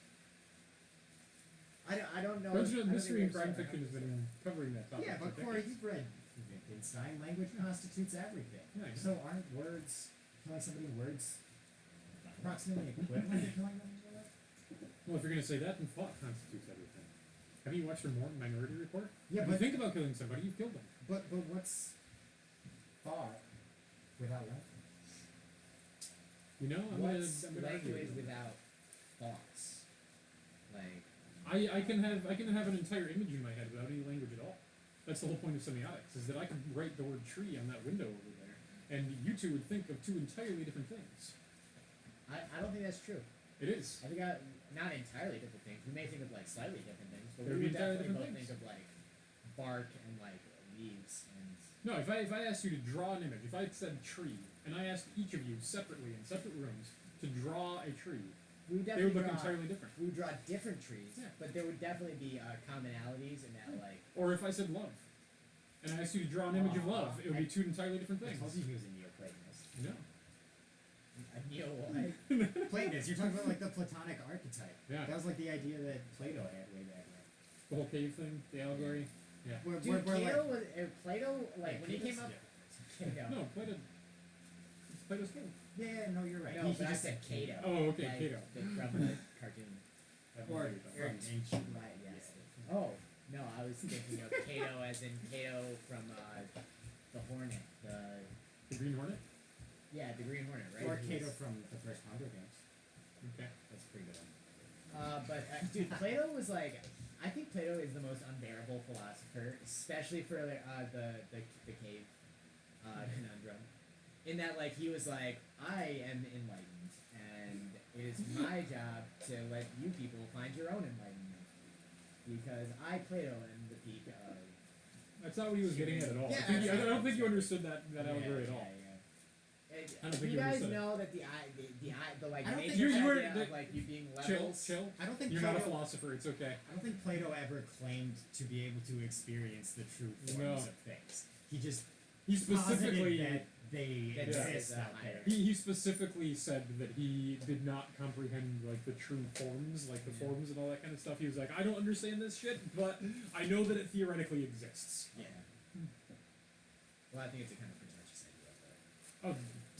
I don't know. Original I don't mystery and think crime there's fiction has been covering that topic. Yeah, but for Corey, decades. you've read Wittgenstein. Language constitutes everything. Yeah, I know. So aren't words killing somebody in words approximately equivalent to killing them in real life? Well, if you're gonna say that, then thought constitutes everything. Have you watched Minority Report? Yeah, if you think about killing somebody, you've killed them. but what's thought without life? You know, What's I'm gonna argue language with you. without thoughts? Like I can have an entire image in my head without any language at all. That's the whole point of semiotics, is that I can write the word tree on that window over there, and you two would think of two entirely different things. I don't think that's true. It is. I think not entirely different things. We may think of like slightly different things, but There we would would be entirely definitely both different think of like bark and like leaves and. No, if I asked you to draw an image, if I said tree, and I asked each of you separately in separate rooms to draw a tree, We would they would definitely look draw, entirely different. we would draw different trees, Yeah. but there would definitely be commonalities in that like. Or if I said love, and I asked you to draw an image of love, it would be two entirely different I things. told you he was a Neoplatonist. No. A neo-what? Platonist, you're talking about like the Platonic archetype. Yeah. That was like the idea that Plato had way back when. The whole cave thing, the allegory. Yeah. Where, Dude, where Plato like, was Plato like when he came up. Cato. No, Plato's cave. yeah, no, you're right. No, he but I just said Cato. Oh, okay, like, Cato. From the cartoon. or Or from ancient. Right, yes. Oh, no, I was thinking of Cato as in Cato from the Hornet. the Green Hornet. Yeah, the Green Hornet, right? Or He Cato was- from the first Hunger Games. Okay. That's pretty good. But dude, Plato was like, I think Plato is the most unbearable philosopher, especially for the cave conundrum. In that, like, he was like, I am enlightened, and it is my job to let you people find your own enlightenment, because I, Plato, am the peak of. That's not what he was getting at all. Yeah, I don't think you understood that allegory at all. And I don't do think you you guys understood it. know that the like I don't think major you were- idea of like you being levels? Chill. I don't think You're Plato, not a philosopher. It's okay. I don't think Plato ever claimed to be able to experience the true forms No. of things. He just He specifically. posited that they That exist is, out there. He specifically said that he did not comprehend like the true forms, like the forms and all that kind of stuff. He was like, I don't understand this shit, but I know that it theoretically exists. Yeah. Well, I think it's a kind of pretentious idea, but. Oh,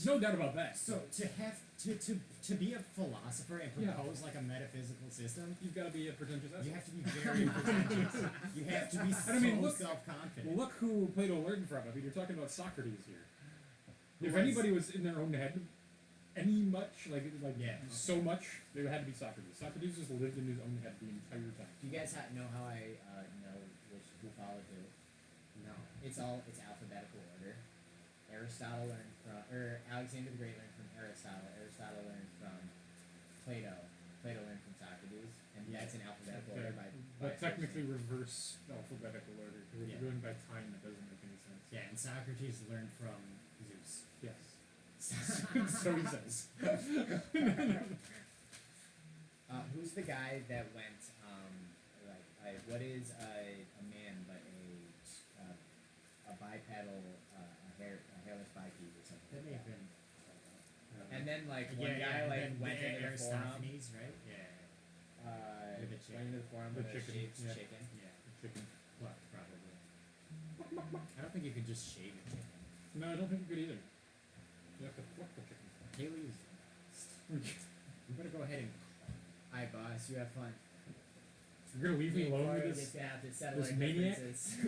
no doubt about that. So to have to be a philosopher and Yeah. propose like a metaphysical system, You've got to be a pretentious you asshole. have to be very pretentious. You have to be so I mean, look- self-confident. Well, look who Plato learned from. I mean, you're talking about Socrates here. Who If was- anybody was in their own head, any much, like Yeah. so much, it had to be Socrates. Socrates just lived in his own head the entire time. Do you guys know how I know who followed who? No. It's alphabetical order. Aristotle learned from, or Alexander the Great learned from Aristotle. Aristotle learned from Plato. Plato learned from Socrates, and that's in alphabetical order by. But by technically first reverse alphabetical order. Because if Yeah. you're going by time, that doesn't make any sense. Yeah, and Socrates learned from Zeus. Yes. name. So he says. Who's the guy that went what is a man but a bipedal a hairless bipede or something? That may like have that. been. And then like yeah, one guy and like then went into the forum. Aristophanes, right? Yeah. into the form The of a chicken, shaved yeah. chicken. Yeah, Chicken. well, probably. I don't think you could just shave a chicken. No, I don't think you could either. You have to pluck the chicken. Haley's the best. We better go ahead and. Alright, boss, you have fun. You're gonna leave me alone with this Have to settle this our maniac? differences.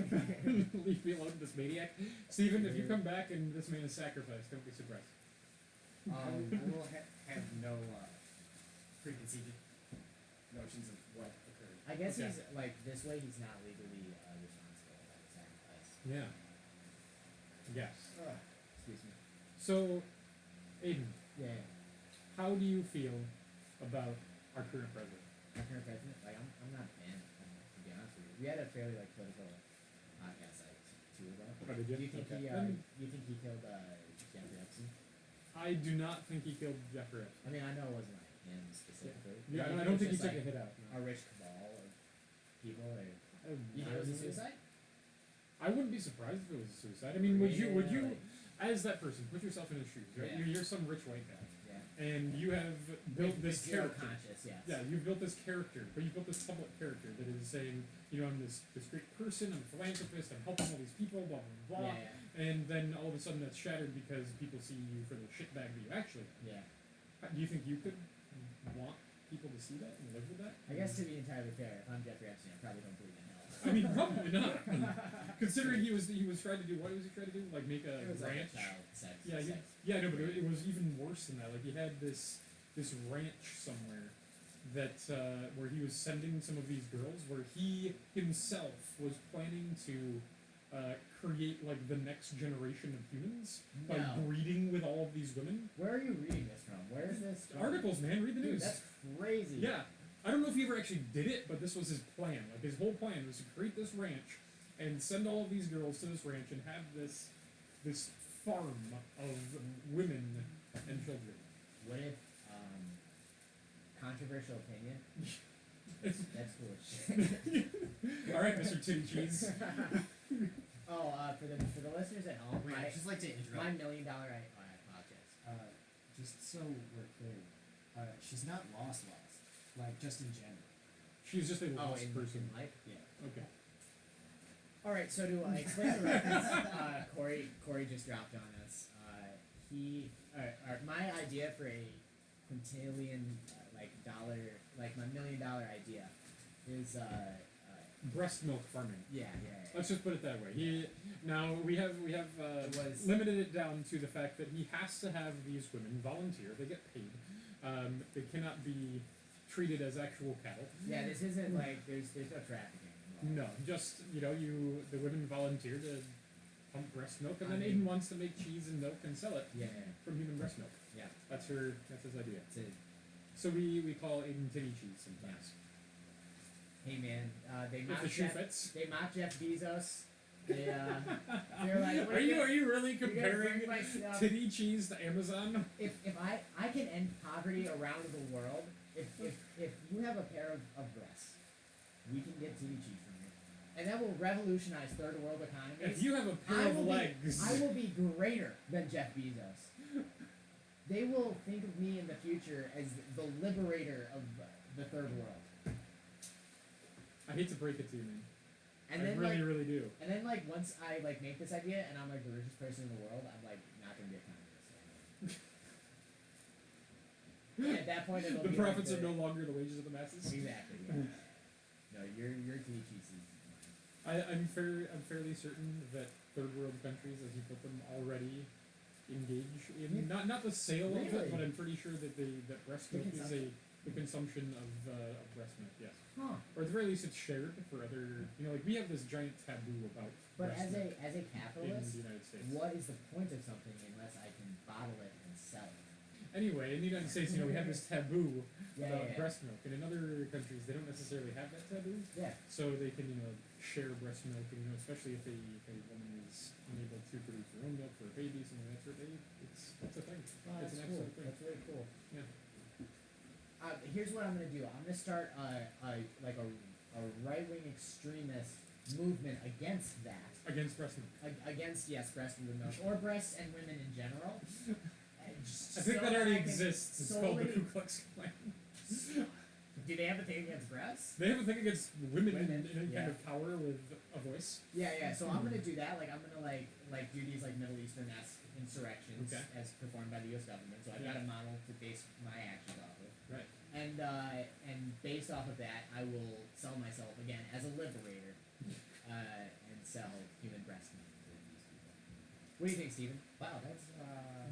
leave me alone with this maniac. Stephen, if you come back and this man is sacrificed, don't be surprised. We'll have no preconceived notions of what occurred. I guess Okay. he's like this way. He's not legally responsible by the sacrifice. Yeah. Yes. Excuse me. So, Aidan, Yeah. how do you feel about our current president? Our current president, like I'm not a fan. To be honest with you, we had a fairly like political podcast like 2 ago. Oh, did you? Do you think Okay. you think he killed Jeffrey Epstein? I do not think he killed Jeffrey Epstein. I mean, I know it wasn't like him specifically. Yeah, Do you I don't think he it's took just, a hit out. like, a rich cabal of people. Or, No. you think it was a suicide? I wouldn't be surprised if it was a suicide. I mean, would you, Yeah, like- as that person, put yourself in his shoes, right? Yeah. You're some rich white guy, Yeah. and you have built this Zero character. conscious, yes. Yeah, you've built this character, but you've built this public character that is saying, you know, I'm this great person, I'm a philanthropist, I'm helping all these people, blah, blah, blah. Yeah, And then all of a sudden that's shattered because people see you for the shitbag that you actually are. yeah. Do you think you could want people to see that and live with that? I guess to be entirely fair, if I'm Jeffrey Epstein, I probably don't believe in hell. I mean, probably not. Considering he was trying to do, what was he trying to do? Like make a It was ranch? like a child sex. Yeah, sex. yeah, no, but it was even worse than that. Like he had this ranch somewhere that where he was sending some of these girls, where he himself was planning to create like the next generation of humans by No. breeding with all of these women. Where are you reading this from? Where is this from? Articles, man, read the Dude, news. that's crazy. Yeah, I don't know if he ever actually did it, but this was his plan. Like his whole plan was to create this ranch and send all of these girls to this ranch and have this farm of women and children. What if, controversial opinion? That's foolish. All right, Mr. Titty Cheese. For the listeners at home, Wait, I'd just like to interrupt. my $1 million I apologize. Just so we're clear, she's not lost, like just in general. She's just a lost in person. life. Yeah. Okay. All right, so to explain the reference, Corey just dropped on us. My idea for a quintillion dollar, like my $1 million idea, is Breast milk farming. yeah. Let's just put it that way. Now we have was- limited it down to the fact that he has to have these women volunteer. They get paid. They cannot be treated as actual cattle. Yeah, this isn't like there's no trafficking involved. No, just the women volunteer to pump breast milk, and then I mean- Aidan wants to make cheese and milk and sell it Yeah. from human breast milk. Yeah. That's his idea. It's a, So we call Aidan titty cheese sometimes. hey man, they If mock the shoe Jeff. fits. They mock Jeff Bezos. They're like, Are you really you gotta comparing bring my stuff. titty cheese to Amazon? If I can end poverty around the world, if you have a pair of breasts, we can get titty cheese from you, and that will revolutionize third world economies. If you have a pair of legs, I will be greater than Jeff Bezos. They will think of me in the future as the liberator of the third world. I hate to break it to you, man. And I then really do. and then once I make this idea and I'm like the richest person in the world, I'm like not gonna be a communist anymore. At that point, it'll The be profits like are no longer the wages of the masses. Exactly. Yeah. No, your titty cheese is mine. I'm fairly certain that third world countries, as you put them, already engage in not the sale of Really? it, but I'm pretty sure that that breast The milk is consumption. the consumption of breast milk. Yes, Huh. or at the very least, it's shared for other. Like we have this giant taboo about But breast milk as a in capitalist, the United States. what is the point of something unless I can bottle it and sell it? Anyway, in the United States, we have this taboo about Yeah. breast milk, and in other countries, they don't necessarily have that taboo. Yeah. So they can, share breast milk, and especially if a woman is unable to produce her own milk for a baby, something like that sort of thing. That's a thing. Oh, It's that's an cool. absolute thing. That's really cool. Yeah. Here's what I'm gonna do. I'm gonna start a right wing extremist movement against that. Against breast milk. Against breast and milk, or breasts and women in general. I think that already exists. It's called the Ku Klux Klan. Do they have a thing against breasts? They have a thing against women in any yeah. kind of power with a voice. Yeah. So I'm gonna do that. Like I'm gonna like do these like Middle Eastern-esque insurrections Okay. as performed by the U.S. government. So I've got a model to base my actions off of. Right. And based off of that, I will sell myself again as a liberator, and sell human breast meat to these people. What do you think, Steven? Wow, that's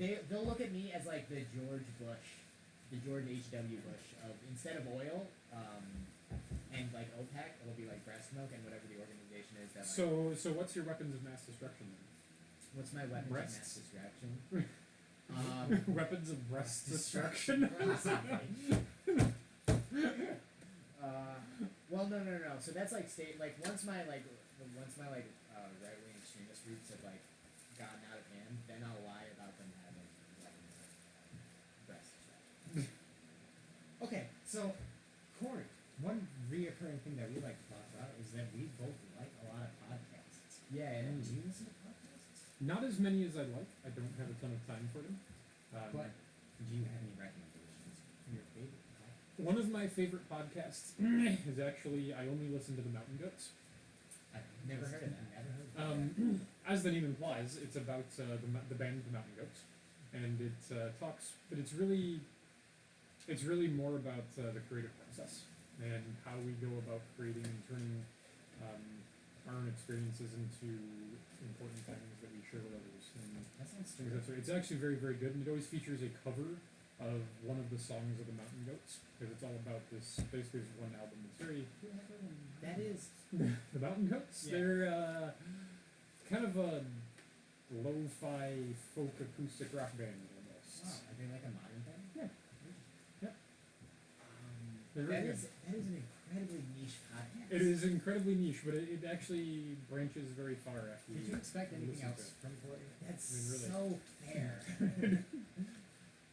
They'll look at me as like the George H.W. Bush of instead of oil, and like OPEC, it'll be like breast milk and whatever the organization is that. So what's your weapons of mass destruction then? What's my weapon of mass Breasts. destruction? Weapons of breast destruction. Well, no. So that's like once my right wing extremist groups have like gotten out of hand, then I'll lie about them having weapons of breast destruction. okay. So, Corey, one reoccurring thing that we like to talk about is that we both like a lot of podcasts. Yeah. Do you listen to podcasts? Not as many as I'd like. I don't have a ton of time for them. But do you have any recommendations for your favorite podcast? One of my favorite podcasts is actually I only listen to the Mountain Goats. I've never heard of that. Never heard of that. As the name implies, it's about the band the Mountain Goats, and it talks, but it's really more about the creative process and how we go about creating and turning our own experiences into important things that we share with others. And That sounds because that's right. It's actually very, very good, and it always features a cover of one of the songs of the Mountain Goats, because it's all about this. Basically, it's one album. It's very That is. the Mountain Goats. Yeah. They're kind of a lo-fi folk acoustic rock band almost. Wow, are they like a modern thing? Yeah. Yep. They're That very is an incredibly niche podcast. It is incredibly niche, but it actually branches very far after Did you expect anything listen to else from Corey? That's I mean, really. so fair.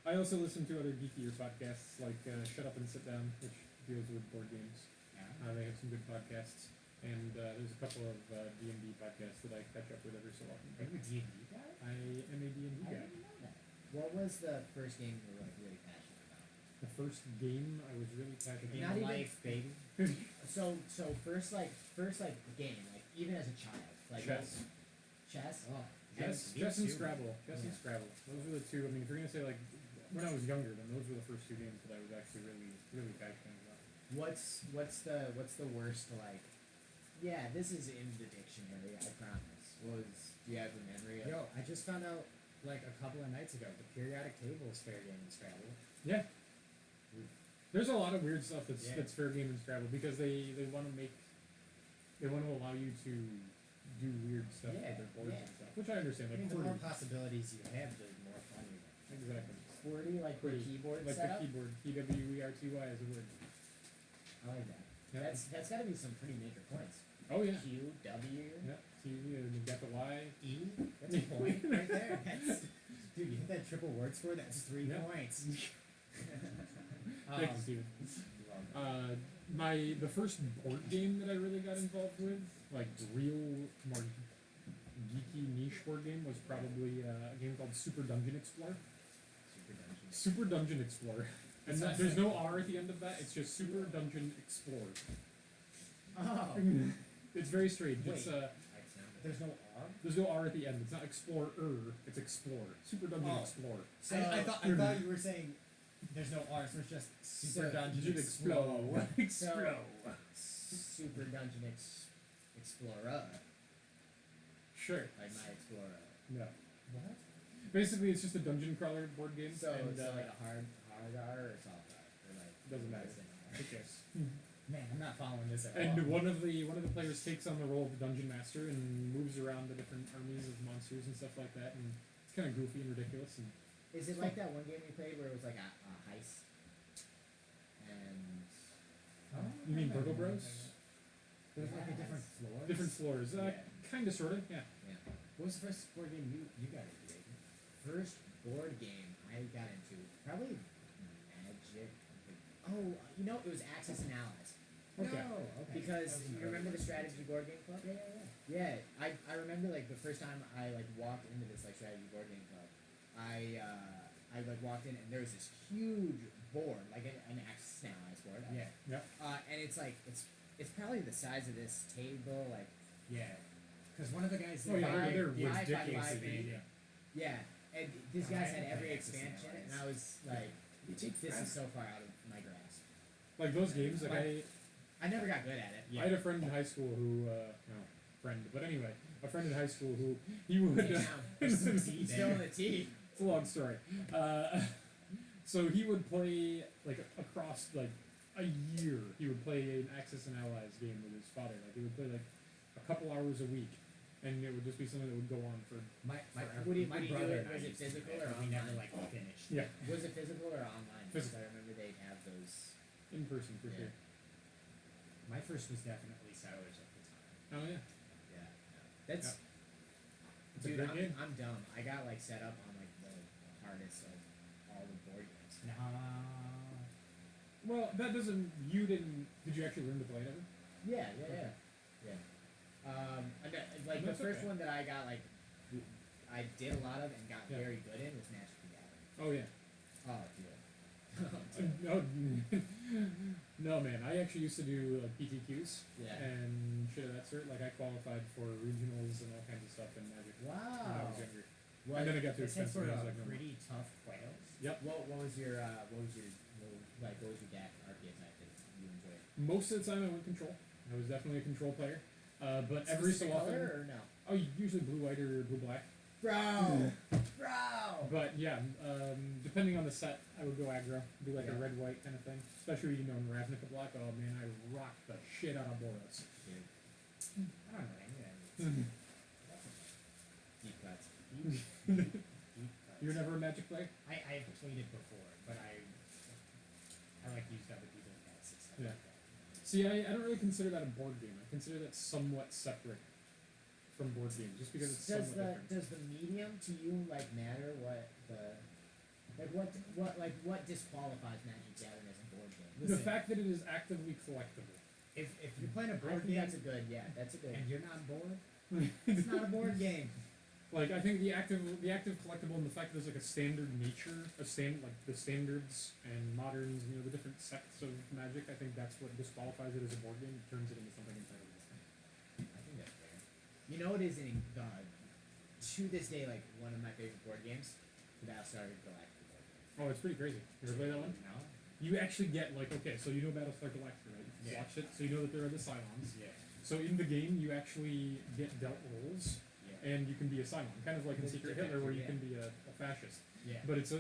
I also listen to other geekier podcasts like Shut Up and Sit Down, which deals with board games. Yeah. They have some good podcasts, and there's a couple of D&D podcasts that I catch up with every so often. Are you a D&D guy? I am a D&D I guy. didn't know that. What was the first game you were like really passionate about? The first game I was really passionate Game Not of even- life, baby. So first game, like even as a child, like Chess. Chess. Oh, Chess me and too. Scrabble. Chess and Yeah. Scrabble. Those were the two. I mean, if you're gonna say like when I was younger, then those were the first two games that I was actually really, really passionate about. What's the worst like? Yeah, this is in the dictionary. I promise. Do you have a memory of? Yo, I just found out like a couple of nights ago the periodic table is fair game in Scrabble. Yeah. There's a lot of weird stuff that's Yeah. that's fair game in Scrabble because they want to allow you to do weird stuff Yeah, with their boards yeah. and stuff, which I understand. I Like mean, the more QWERTY. possibilities you have, the more fun you get. Exactly. QWERTY, like the QWERTY. keyboard Like setup. the keyboard. QWERTY is a word. I like that. Yeah. That's got to be some pretty major points. Oh yeah. Q W Yeah. T and you got the Y. E? That's a point right there. That's, dude, you hit that triple word score, that's 3 Yeah. points. Thank you, Steven. The first board game that I really got involved with, like real more geeky niche board game, was probably a game called Super Dungeon Explorer. Super Dungeon Explorer. And That sounds there's like- no R at the end of that. It's just Super Dungeon Explorer. Oh, It's very strange. It's Wait. there's no R? there's no R at the end. It's not Explorer. It's Explorer. Super Dungeon Oh. Explorer. So I thought you were saying there's no R, so it's just Super Dungeon Dungeon Explode. Explode. Super Dungeon Explorer, Sure. like my Explorer. Yeah. What? Basically, it's just a dungeon crawler board game. So and, it's like a hard R or a soft R, or like Doesn't matter. less than R. who cares? Man, I'm not following this at all. And one of the players takes on the role of the dungeon master and moves around the different armies of monsters and stuff like that, and it's kind of goofy and ridiculous. And Is it like that one game we played where it was like a heist? And Oh, you mean I Burgle remember Bros? that. There's like a different floor. Different floors. Yeah. Kind of, sort of. Yeah. What was the first board game you got into? Aidan? first board game I got into, probably Magic. Oh, you know, it was Axis and Allies. Okay. No, okay. Because That was you remember the strategy board game club? Yeah. Yeah, I remember like the first time I like walked into this like strategy board game club, I like walked in and there was this huge board, like an Axis Allies board. Yeah. And it's like it's probably the size of this table, like Yeah. Because one of the guys. Oh yeah, Five- they're five by ridiculously five big. feet. Yeah. yeah. And these Oh, guys I had had every Axis expansion, Allies. and I was like, this is so far out of my grasp. Like those games, like I never got good at it. Yeah. I had a friend in high school who, but anyway, a friend in high school who he would. There's some tea still in the tea. It's a long story. So he would play like across like a year. He would play an Axis and Allies game with his father. Like he would play like a couple hours a week, and it would just be something that would go on for. My Forever. would he My do brother it? and I Was it used to physical play it, or but we online? never like finished. Yeah, Was it physical or online? Because Physical. I remember they'd have those. in person for Yeah. sure. My first was definitely Settlers at the time. Oh yeah. Yeah. That's. It's a Dude, great game. I'm dumb. I got like set up on like the hardest of all the board games. Nah. Well, that doesn't. You didn't. Did you actually learn to play it ever? Yeah. Okay. And like the That's first okay. one that I got like, I did a lot of and got Yeah. very good in was Magic the Gathering. Oh yeah. Oh, dude. No, no, man. I actually used to do like PTQs Yeah. and shit of that sort. Like I qualified for regionals and all kinds of stuff in Magic when I Wow. was younger. What, And then it got too That stands expensive. for and I was like, no more. pretty tough quails. Yep. what was your what was your deck archetype that you enjoyed? Most of the time I went control. I was definitely a control player. But every so Specific often, color or no? oh, usually blue white or blue black. Bro. But yeah, depending on the set, I would go aggro, do like a Yeah. red white kind of thing. Especially in Ravnica block. Oh man, I rocked the shit out of Boros. Dude. I don't know any of that. Deep cuts. Deep cuts. You were never a Magic player? I've played it before, but I like used other people's decks and stuff Yeah. like that. See, I don't really consider that a board game. I consider that somewhat separate from board games, just because it's Does somewhat different. does the medium to you like matter? What disqualifies Magic the Gathering as a board game? The Listen, fact that it is actively collectible. if you're playing a I board think game that's a good. Yeah, that's a good. and you're not bored, It's not a board game. Like I think the active collectible and the fact that there's like a standard nature, like the standards and moderns, the different sects of Magic. I think that's what disqualifies it as a board game. It turns it into something entirely different. I think that's fair. You know, it is to this day like one of my favorite board games. The Battlestar Galactica board game. Oh, it's pretty crazy. You ever play that one? no? You actually get like so you know Battlestar Galactica, right? You Yeah. watched it, so you know that there are the Cylons. Yeah. So in the game, you actually get dealt roles. Yeah. And you can be a Cylon, kind of like in The Secret defector, Hitler, where you yeah. can be a fascist. Yeah. But it's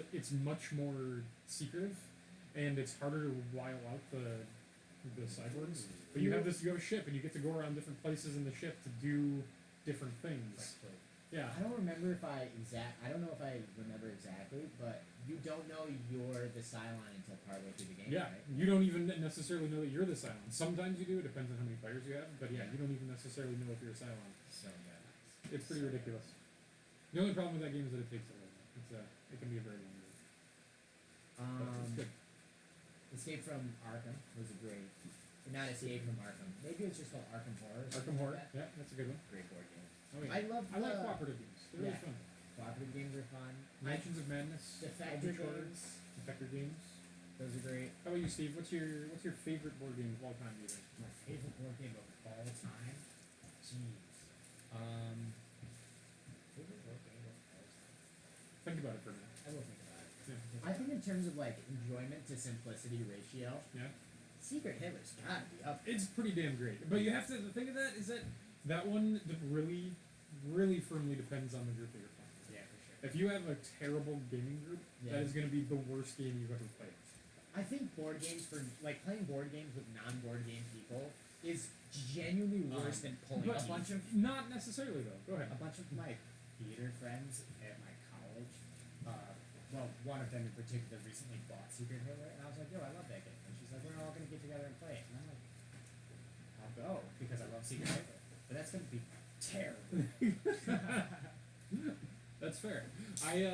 much more secretive, and it's harder to rile out the cyborgs. But you have a ship, and you get to go around different places in the ship to do different things. Yeah. I don't remember if I don't know if I remember exactly, but you don't know you're the Cylon until partway through the game, Yeah, right? you don't even necessarily know that you're the Cylon. Sometimes you do. It depends on how many players you have. But yeah, Yeah. you don't even necessarily know if you're a Cylon. So good. It's pretty So ridiculous. The only problem with that game is that it takes a little bit. It can be a very long game. But it's good. Escape from Arkham was a great. Not Escape from Arkham. Maybe it's just called Arkham Horror. or Arkham something Horror. like that. Yeah, that's a good one. Great board game. Oh yeah. I love. I like cooperative games. They're really yeah. fun. Cooperative games are fun. Mansions of Madness. Defector Overture, games. Defector games. Those are great. How about you, Steve? What's your favorite board game of all time? You think? My favorite board game of all time. Jeez. Favorite board game of all time. Think about it for a minute. I will think about it. Yeah. I think in terms of like enjoyment to simplicity ratio, Yeah. Secret Hitler's gotta be up. It's pretty damn great. But you have to. The thing of that is that one really, really firmly depends on the group that you're playing. Yeah, for sure. If you have a terrible gaming group, Yeah. that is going to be the worst game you've ever played. I think board games playing board games with non-board game people is genuinely worse than pulling But a bunch of not necessarily though. Go ahead. my theater friends at my college. Well, one of them in particular recently bought Secret Hitler, and I was like, "Yo, I love that game." And she's like, "We're all gonna get together and play it." And I'm like, "I'll go because I love Secret Hitler." But that's gonna be terrible. That's fair. I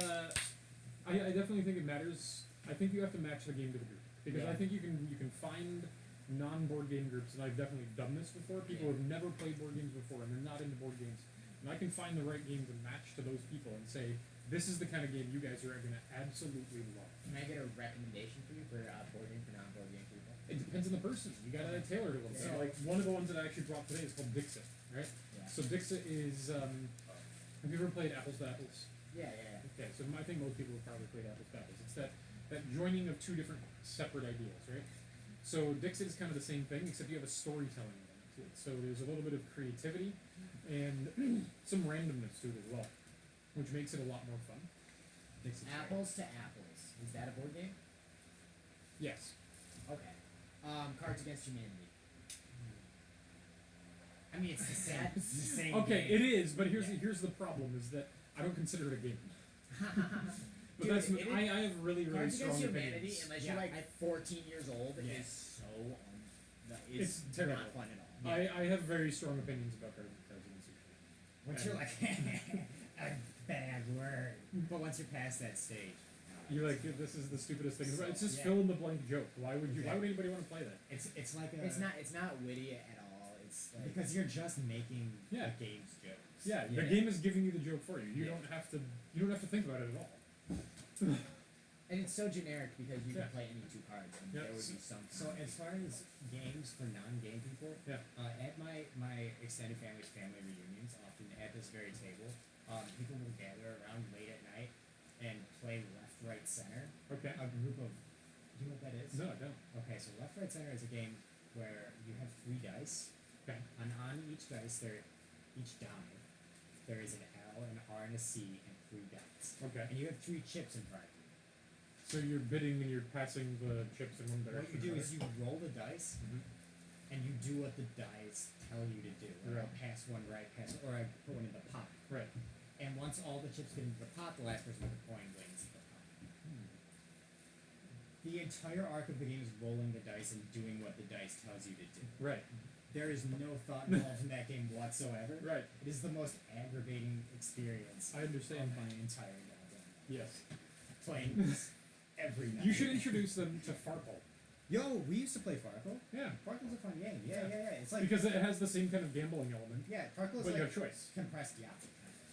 definitely think it matters. I think you have to match the game to the group because I Yeah. think you can find non-board game groups, and I've definitely done this before. People Yeah. who have never played board games before, and they're not into board games, and I can find the right game to match to those people and say, this is the kind of game you guys are going to absolutely love. Can I get a recommendation for you for board game for non-board game people? It depends on the person. You got to tailor it a little bit. Yeah. Like one of the ones that I actually brought today is called Dixit, right? Yeah. So Dixit is. Have you ever played Apples to Apples? Yeah. Okay, so I think most people have probably played Apples to Apples. It's that joining of two different separate ideas, right? So Dixit is kind of the same thing, except you have a storytelling element to it. So there's a little bit of creativity and some randomness to it as well, which makes it a lot more fun. Apples to Apples. Is that a board game? Yes. Okay. Cards Against Humanity. I mean, it's the same. It's the same. Okay, game. it is, but here's Yeah. here's the problem: is that I don't consider it a game. But Dude, that's it is- I have really Cards strong Against Humanity, opinions. unless Yeah, you're like 14 years old, Yeah. is so It's terrible. not fun at all. I have very strong opinions about Cards Against Humanity. Once you're like a bad word, but once you're past that stage, You're like, this is the stupidest thing. So, It's just yeah. fill in the blank joke. Why would you? Why would anybody want to play that? It's like a. it's not witty at all. It's like because you're just making Yeah. the game's jokes. Yeah, the game is giving you the joke for you. You don't have to. You don't have to think about it at all. and it's so generic because you Yeah. can play any two cards and Yeah. there would be some. So as far as games for non-game people, Yeah. at my extended family's family reunions, often at this very table, people will gather around late at night and play left, right, center. Okay. A group of. Do you know what that is? No, I don't. Okay, so left, right, center is a game where you have 3 dice. Okay. And on each dice, each die, there is an L, an R, and a C, and 3 dots. Okay. And you have 3 chips in front of you. So you're bidding and you're passing the chips in one What direction. you do or is you roll the dice, Mhm. and you do what the dice tell you to do. Like Right. I'll pass one right, or I put one in the pot. Right. And once all the chips get into the pot, the last person with the coin wins the pot. The entire arc of the game is rolling the dice and doing what the dice tells you to do. Right. There is no thought involved in that game whatsoever. Right. It is the most aggravating experience I of understand. my entire goddamn life. Yes. Playing this every night. You should introduce them to Farkle. Yo, we used to play Farkle. Yeah. Farkle's a fun game. Yeah. It's like Because it has the same kind of gambling element, yeah, Farkle's but you like have choice. compressed Yahtzee.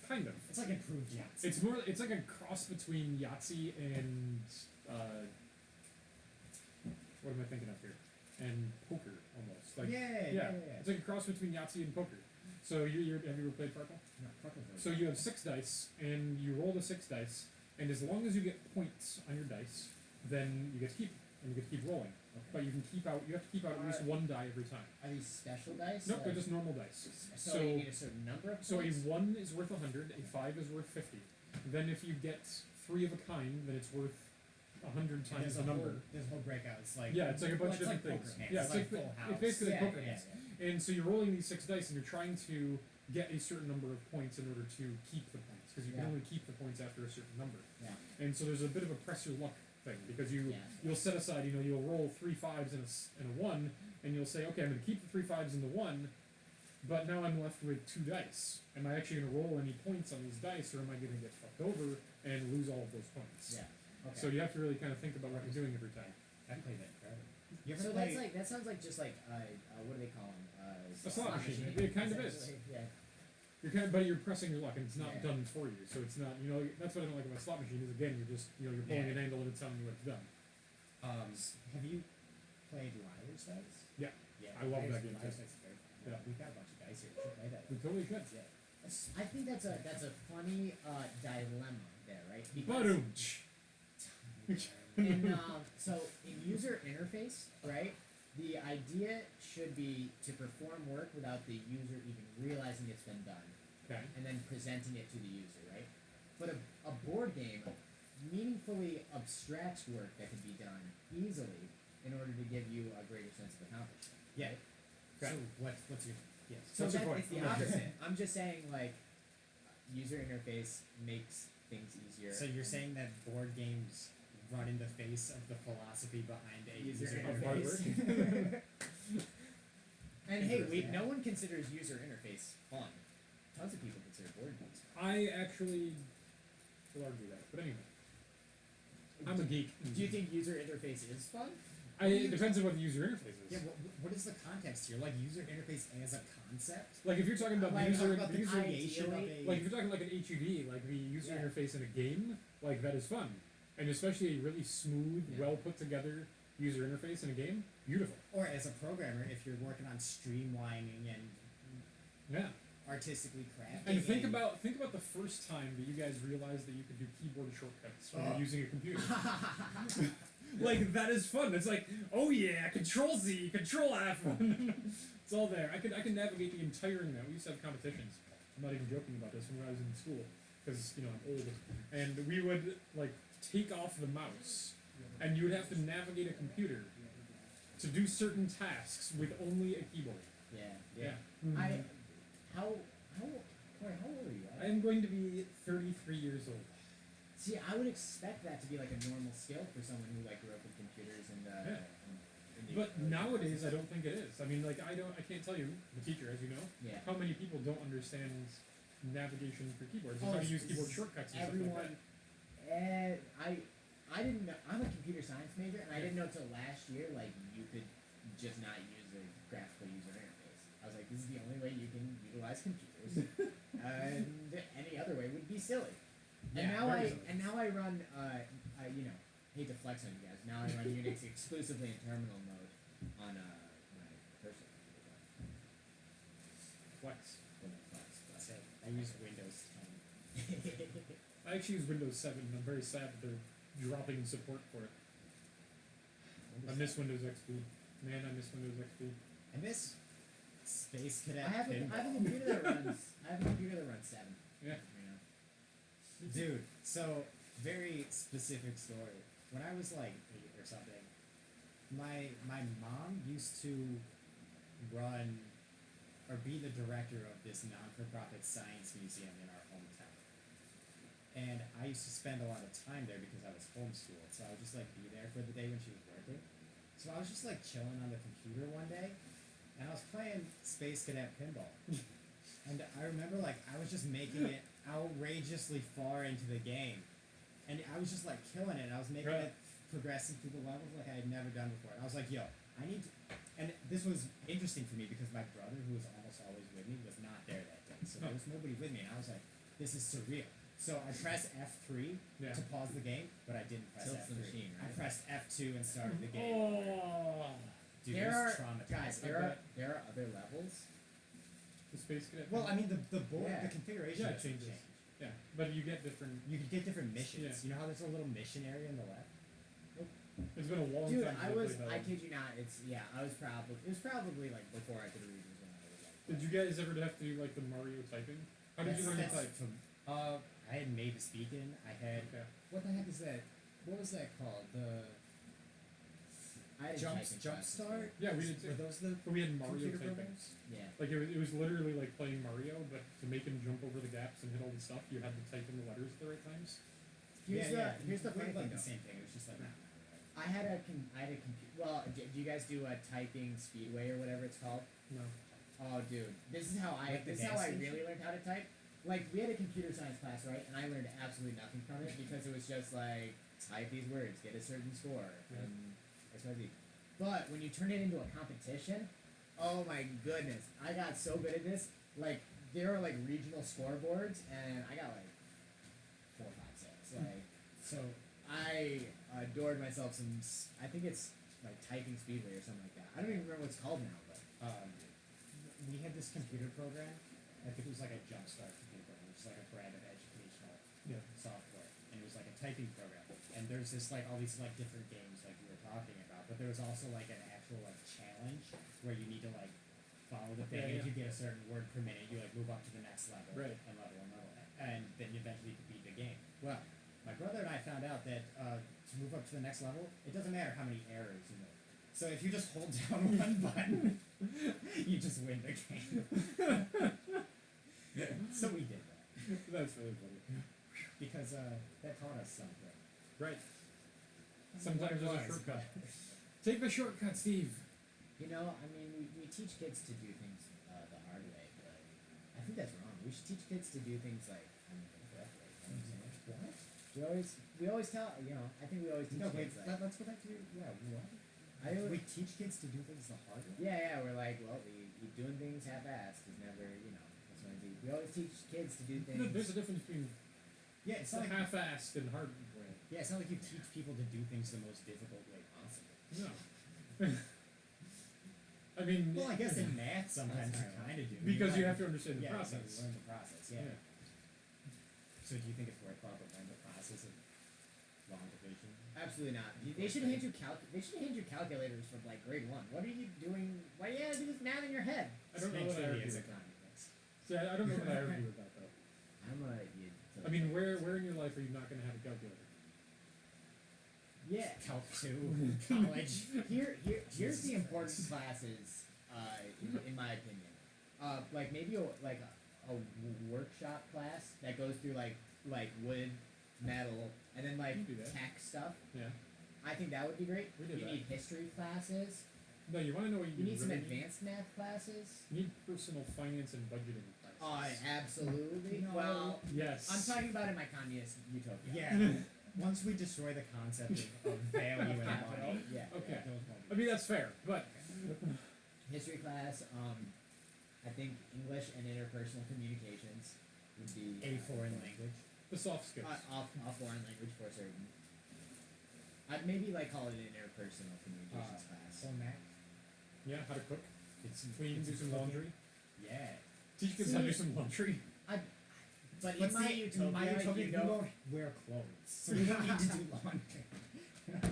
Kind of. It's like improved Yahtzee. It's more. It's like a cross between Yahtzee and what am I thinking of here? And poker almost. Like yeah. It's like a cross between Yahtzee and poker. So have you ever played Farkle? No, Farkle's really So you have 6 dice, and you roll the 6 dice, and as long as you get points on your dice, then you get to keep, and you get to keep rolling. okay. But you can keep out. You have to keep out at least 1 die every time. Are these special dice? Nope, they're Like- just normal dice. So, So you need a certain number of so a points? 1 is worth 100, a 5 is worth 50. Then if you get 3 of a kind, then it's worth 100 And times there's the a number. whole breakout. It's like Yeah, it's like a bunch of it's different like things. poker hands. Yeah, it's it's like like full house. it's basically Yeah, poker yeah, hands. And so you're rolling these 6 dice, and you're trying to get a certain number of points in order to keep the points, because you can Yeah. only keep the points after a certain number. Yeah. And so there's a bit of a press your luck thing, because Yeah. you'll set aside, you'll roll 3 5s and a 1, and you'll say, okay, I'm going to keep the 3 5s and the 1, but now I'm left with 2 dice. Am I actually going to roll any points on these dice, or am I going to get fucked over and lose all of those points? Yeah. Okay. So you have to really kind of think about what you're doing every time. I played that forever. You ever So play? that sounds like just like what do they call them? A slot machine. It kind of is. essentially. Yeah. But you're pressing your luck, and it's not Yeah. done for you. So it's not, that's what I don't like about a slot machine. Is again, you're just, you're pulling Yeah. an handle and it's telling you what it's done. Have you played Liar's Dice? Yeah. Yeah. I love Liar's- that game, Liar's too. Dice is very fun. Yeah. We got a bunch of dice here. We should play that. We totally could. I think that's a funny dilemma there, right? Ba-doom. And so in user interface, right? The idea should be to perform work without the user even realizing it's been done, Okay. and then presenting it to the user, right? But a board game meaningfully abstracts work that can be done easily in order to give you a greater sense of accomplishment. Yeah. Okay. So what's your yes? So What's your that, point? it's the I'm not sure. opposite. I'm just saying, like, user interface makes things easier. So you're saying that board games run in the face of the philosophy behind a User user interface. interface? And hey, Interesting. no one considers user interface fun. Tons of people consider board games fun. I actually will argue that, but anyway, I'm a geek. Do you think user interface is fun? It depends on what the user interface is. Yeah. What is the context context here, like user interface as a concept. Like if you're talking about Like, the user, about the creation of ideally- a like if you're talking like an HUD, like the user Yeah. interface in a game, like that is fun, and especially a really smooth, Yeah. well put together user interface in a game, beautiful. or as a programmer, if you're working on streamlining and Yeah. artistically crafting. And think about the first time that you guys realized that you could do keyboard shortcuts when Oh. you're using a computer. Like that is fun. It's like, oh yeah, Control Z, Control F. It's all there. I can navigate the entire internet. We used to have competitions. I'm not even joking about this when I was in school, because I'm old. And we would like take off the mouse, and you would have to navigate a computer to do certain tasks with only a keyboard. Yeah. I how Corey, how old are you? I am going to be 33 years old. See, I would expect that to be like a normal skill for someone who like grew up with computers and. Yeah. and the But nowadays, I don't think it is. I mean, like I can't tell you, the teacher, as you know, Yeah. how many people don't understand navigation for keyboards and Oh, how to use s- keyboard shortcuts and Everyone. stuff like I didn't know. I'm a computer science major, and I didn't know until last year like you could just not use a graphical user interface. I was like, this is the only way you can utilize computers, and any other way would be silly. And Yeah, now very I silly. and now I run hate to flex on you guys. Now I run Unix exclusively in terminal mode on my personal computer. that. Flex. So I use Windows 10. I actually use Windows 7, and I'm very sad that they're dropping support for it. I miss Windows XP. Man, I miss Windows XP. I miss Space Cadet I have a Pinball. computer that runs. I have a computer that runs 7. Yeah. You know. Dude, so very specific story. When I was like 8 or something, my mom used to run or be the director of this non-for-profit science museum in our hometown. And I used to spend a lot of time there because I was homeschooled, so I would just like be there for the day when she was working. So I was just like chilling on the computer one day, and I was playing Space Cadet Pinball. And I remember like I was just making it outrageously far into the game. And I was just like killing it. I was making Right. it progressing through the levels like I had never done before. And I was like, yo, I need to. And this was interesting for me because my brother, who was almost always with me, was not there that day. So there was nobody with me. And I was like, this is surreal. So I pressed F3 Yeah. to pause the game, but I didn't press Tilts F3. the machine, I right? pressed F2 and started the game. Oh, Dude, There it are was traumatizing. guys. There are other levels. the Space Cadet. Well, I mean, the board, Yeah. the configuration Yeah, it doesn't changes. change. Yeah, but you get different. You can get different missions. Yeah. You know how there's a little mission area in the left? It's been a long Dude, time. I since played that I one. kid you not. It was probably like before I could read was when I was like. Did you guys ever have to do like the Mario typing? How did you learn to type? I had Mavis Beacon. I had Okay. what the heck is that? What was that called? The I had a typing class. Jumpstart. Yeah, we did too. Were those the But we had Mario computer typing. programs? Yeah. Like it was literally like playing Mario, but to make him jump over the gaps and hit all the stuff, you had to type in the letters at the right times. Here's We the funny had, thing like the though. same thing. It was just like I had a computer. Well, do you guys do a typing speedway or whatever it's called? No. Oh, dude, this is how Like the this is how gas I station? really learned how to type. Like we had a computer science class, right? And I learned absolutely nothing from it because it was just like type these words, get a certain score, Yeah. and XYZ. But when you turn it into a competition, oh my goodness, I got so good at this. Like there are like regional scoreboards, and I got like 4, 5, 6. Like so. I adored myself some. I think it's like typing speedway or something like that. I don't even remember what it's called now, but We had this computer program. I think it was like a Jumpstart computer program, which is like a brand of educational Yeah. software, and it was like a typing program. And there's this like all these like different games like you were talking about, but there was also like an actual like challenge where you need to like follow the thing. Yeah, And if yeah. you get a certain word per minute, you like move up to the next level Right. and level, and then eventually you can beat the game. Well, my brother and I found out that to move up to the next level, it doesn't matter how many errors you make. So if you just hold down one button, you just win the game. So we did that That's really funny. because that taught us something. Right. Sometimes there's a Likewise, shortcut. but- Take the shortcut, Steve. you know, I mean, we teach kids to do things the hard way, but I think that's wrong. We should teach kids to do things like the correct way. You know what I'm saying? What? We always tell, you know, I think we always teach No, wait, kids like. let's go back to yeah. What? I We teach kids to do things the hard way. Yeah, we're like, well, you doing things half-assed is never, that's what I do. We always teach kids to do things. There's a difference between Yeah, it's not like half-assed and hard way. yeah, it's not like you teach people to do things the most difficult way possible. No. I mean, Well, I guess in math sometimes you That's kind of do. because you like- have to understand the yeah, process. You learn the process. Yeah. Yeah. So do you think it's worthwhile to learn the process of long division? Absolutely not. They should hand you calculators from like grade 1. What are you doing? Why do you do this math in your head? I don't know what I Mentally argue as a with that. communist. See, I don't know what I argue with that though. I mean, where in your life are you not going to have a calculator? Yeah. Calc 2, college. Here's the important classes, in my opinion. Like maybe a workshop class that goes through like wood, metal, and then like You can do that. tech stuff. Yeah. I think that would be great. We did You that. need history classes. No, you want to know what You need some really advanced math classes. You need personal finance and budgeting classes. Absolutely. No. Well, Yes. I'm talking about in my communist utopia. Yeah. Once we destroy the concept of value and Capital. money, Yeah. Okay. those won't I mean, that's fair, but History class. I think English and interpersonal communications would be a foreign language. the soft skills. a foreign language for certain. I'd maybe like call it an interpersonal communications class. So Mac, Yeah, how to cook, it's clean, do some laundry. Yeah. Teach kids how to do See- some laundry. But But in my see, utopia, in my utopia, you we know, don't wear clothes, so we don't need to do laundry.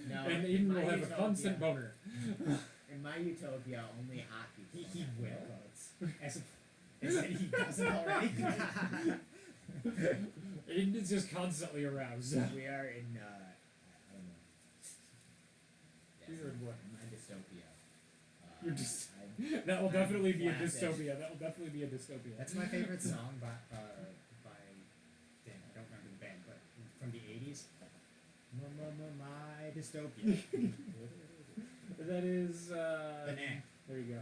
no. And in Eden my will have a utopia- constant boner. In my utopia, only hot people. He will, as he doesn't already. Eden is just constantly aroused. We are in. I don't know. You're in what? My dystopia. You're just- I- That will definitely be a Classic. dystopia. That will definitely be a dystopia. That's my favorite song by damn, I don't remember the band, but from the 80s. My dystopia. That is. The Knack. There you go.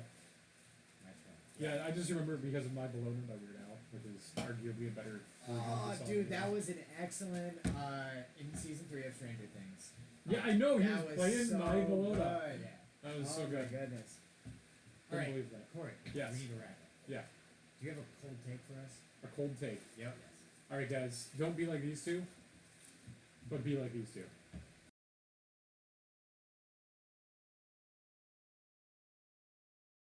Nice one. Yeah, I just remember it because of My Bologna by Weird Al, which is arguably a better. version of Oh, the song. dude, that was an excellent in season 3 of Stranger Things. Yeah, I know. He That was playing so My Bologna. good. Yeah. That was oh so my good. goodness. Couldn't Alright. believe that. Corey, Yes. we need to wrap up. Yeah. Do you have a cold take for us? A cold take. Yep. All right, guys, don't be like these two, but be like these two.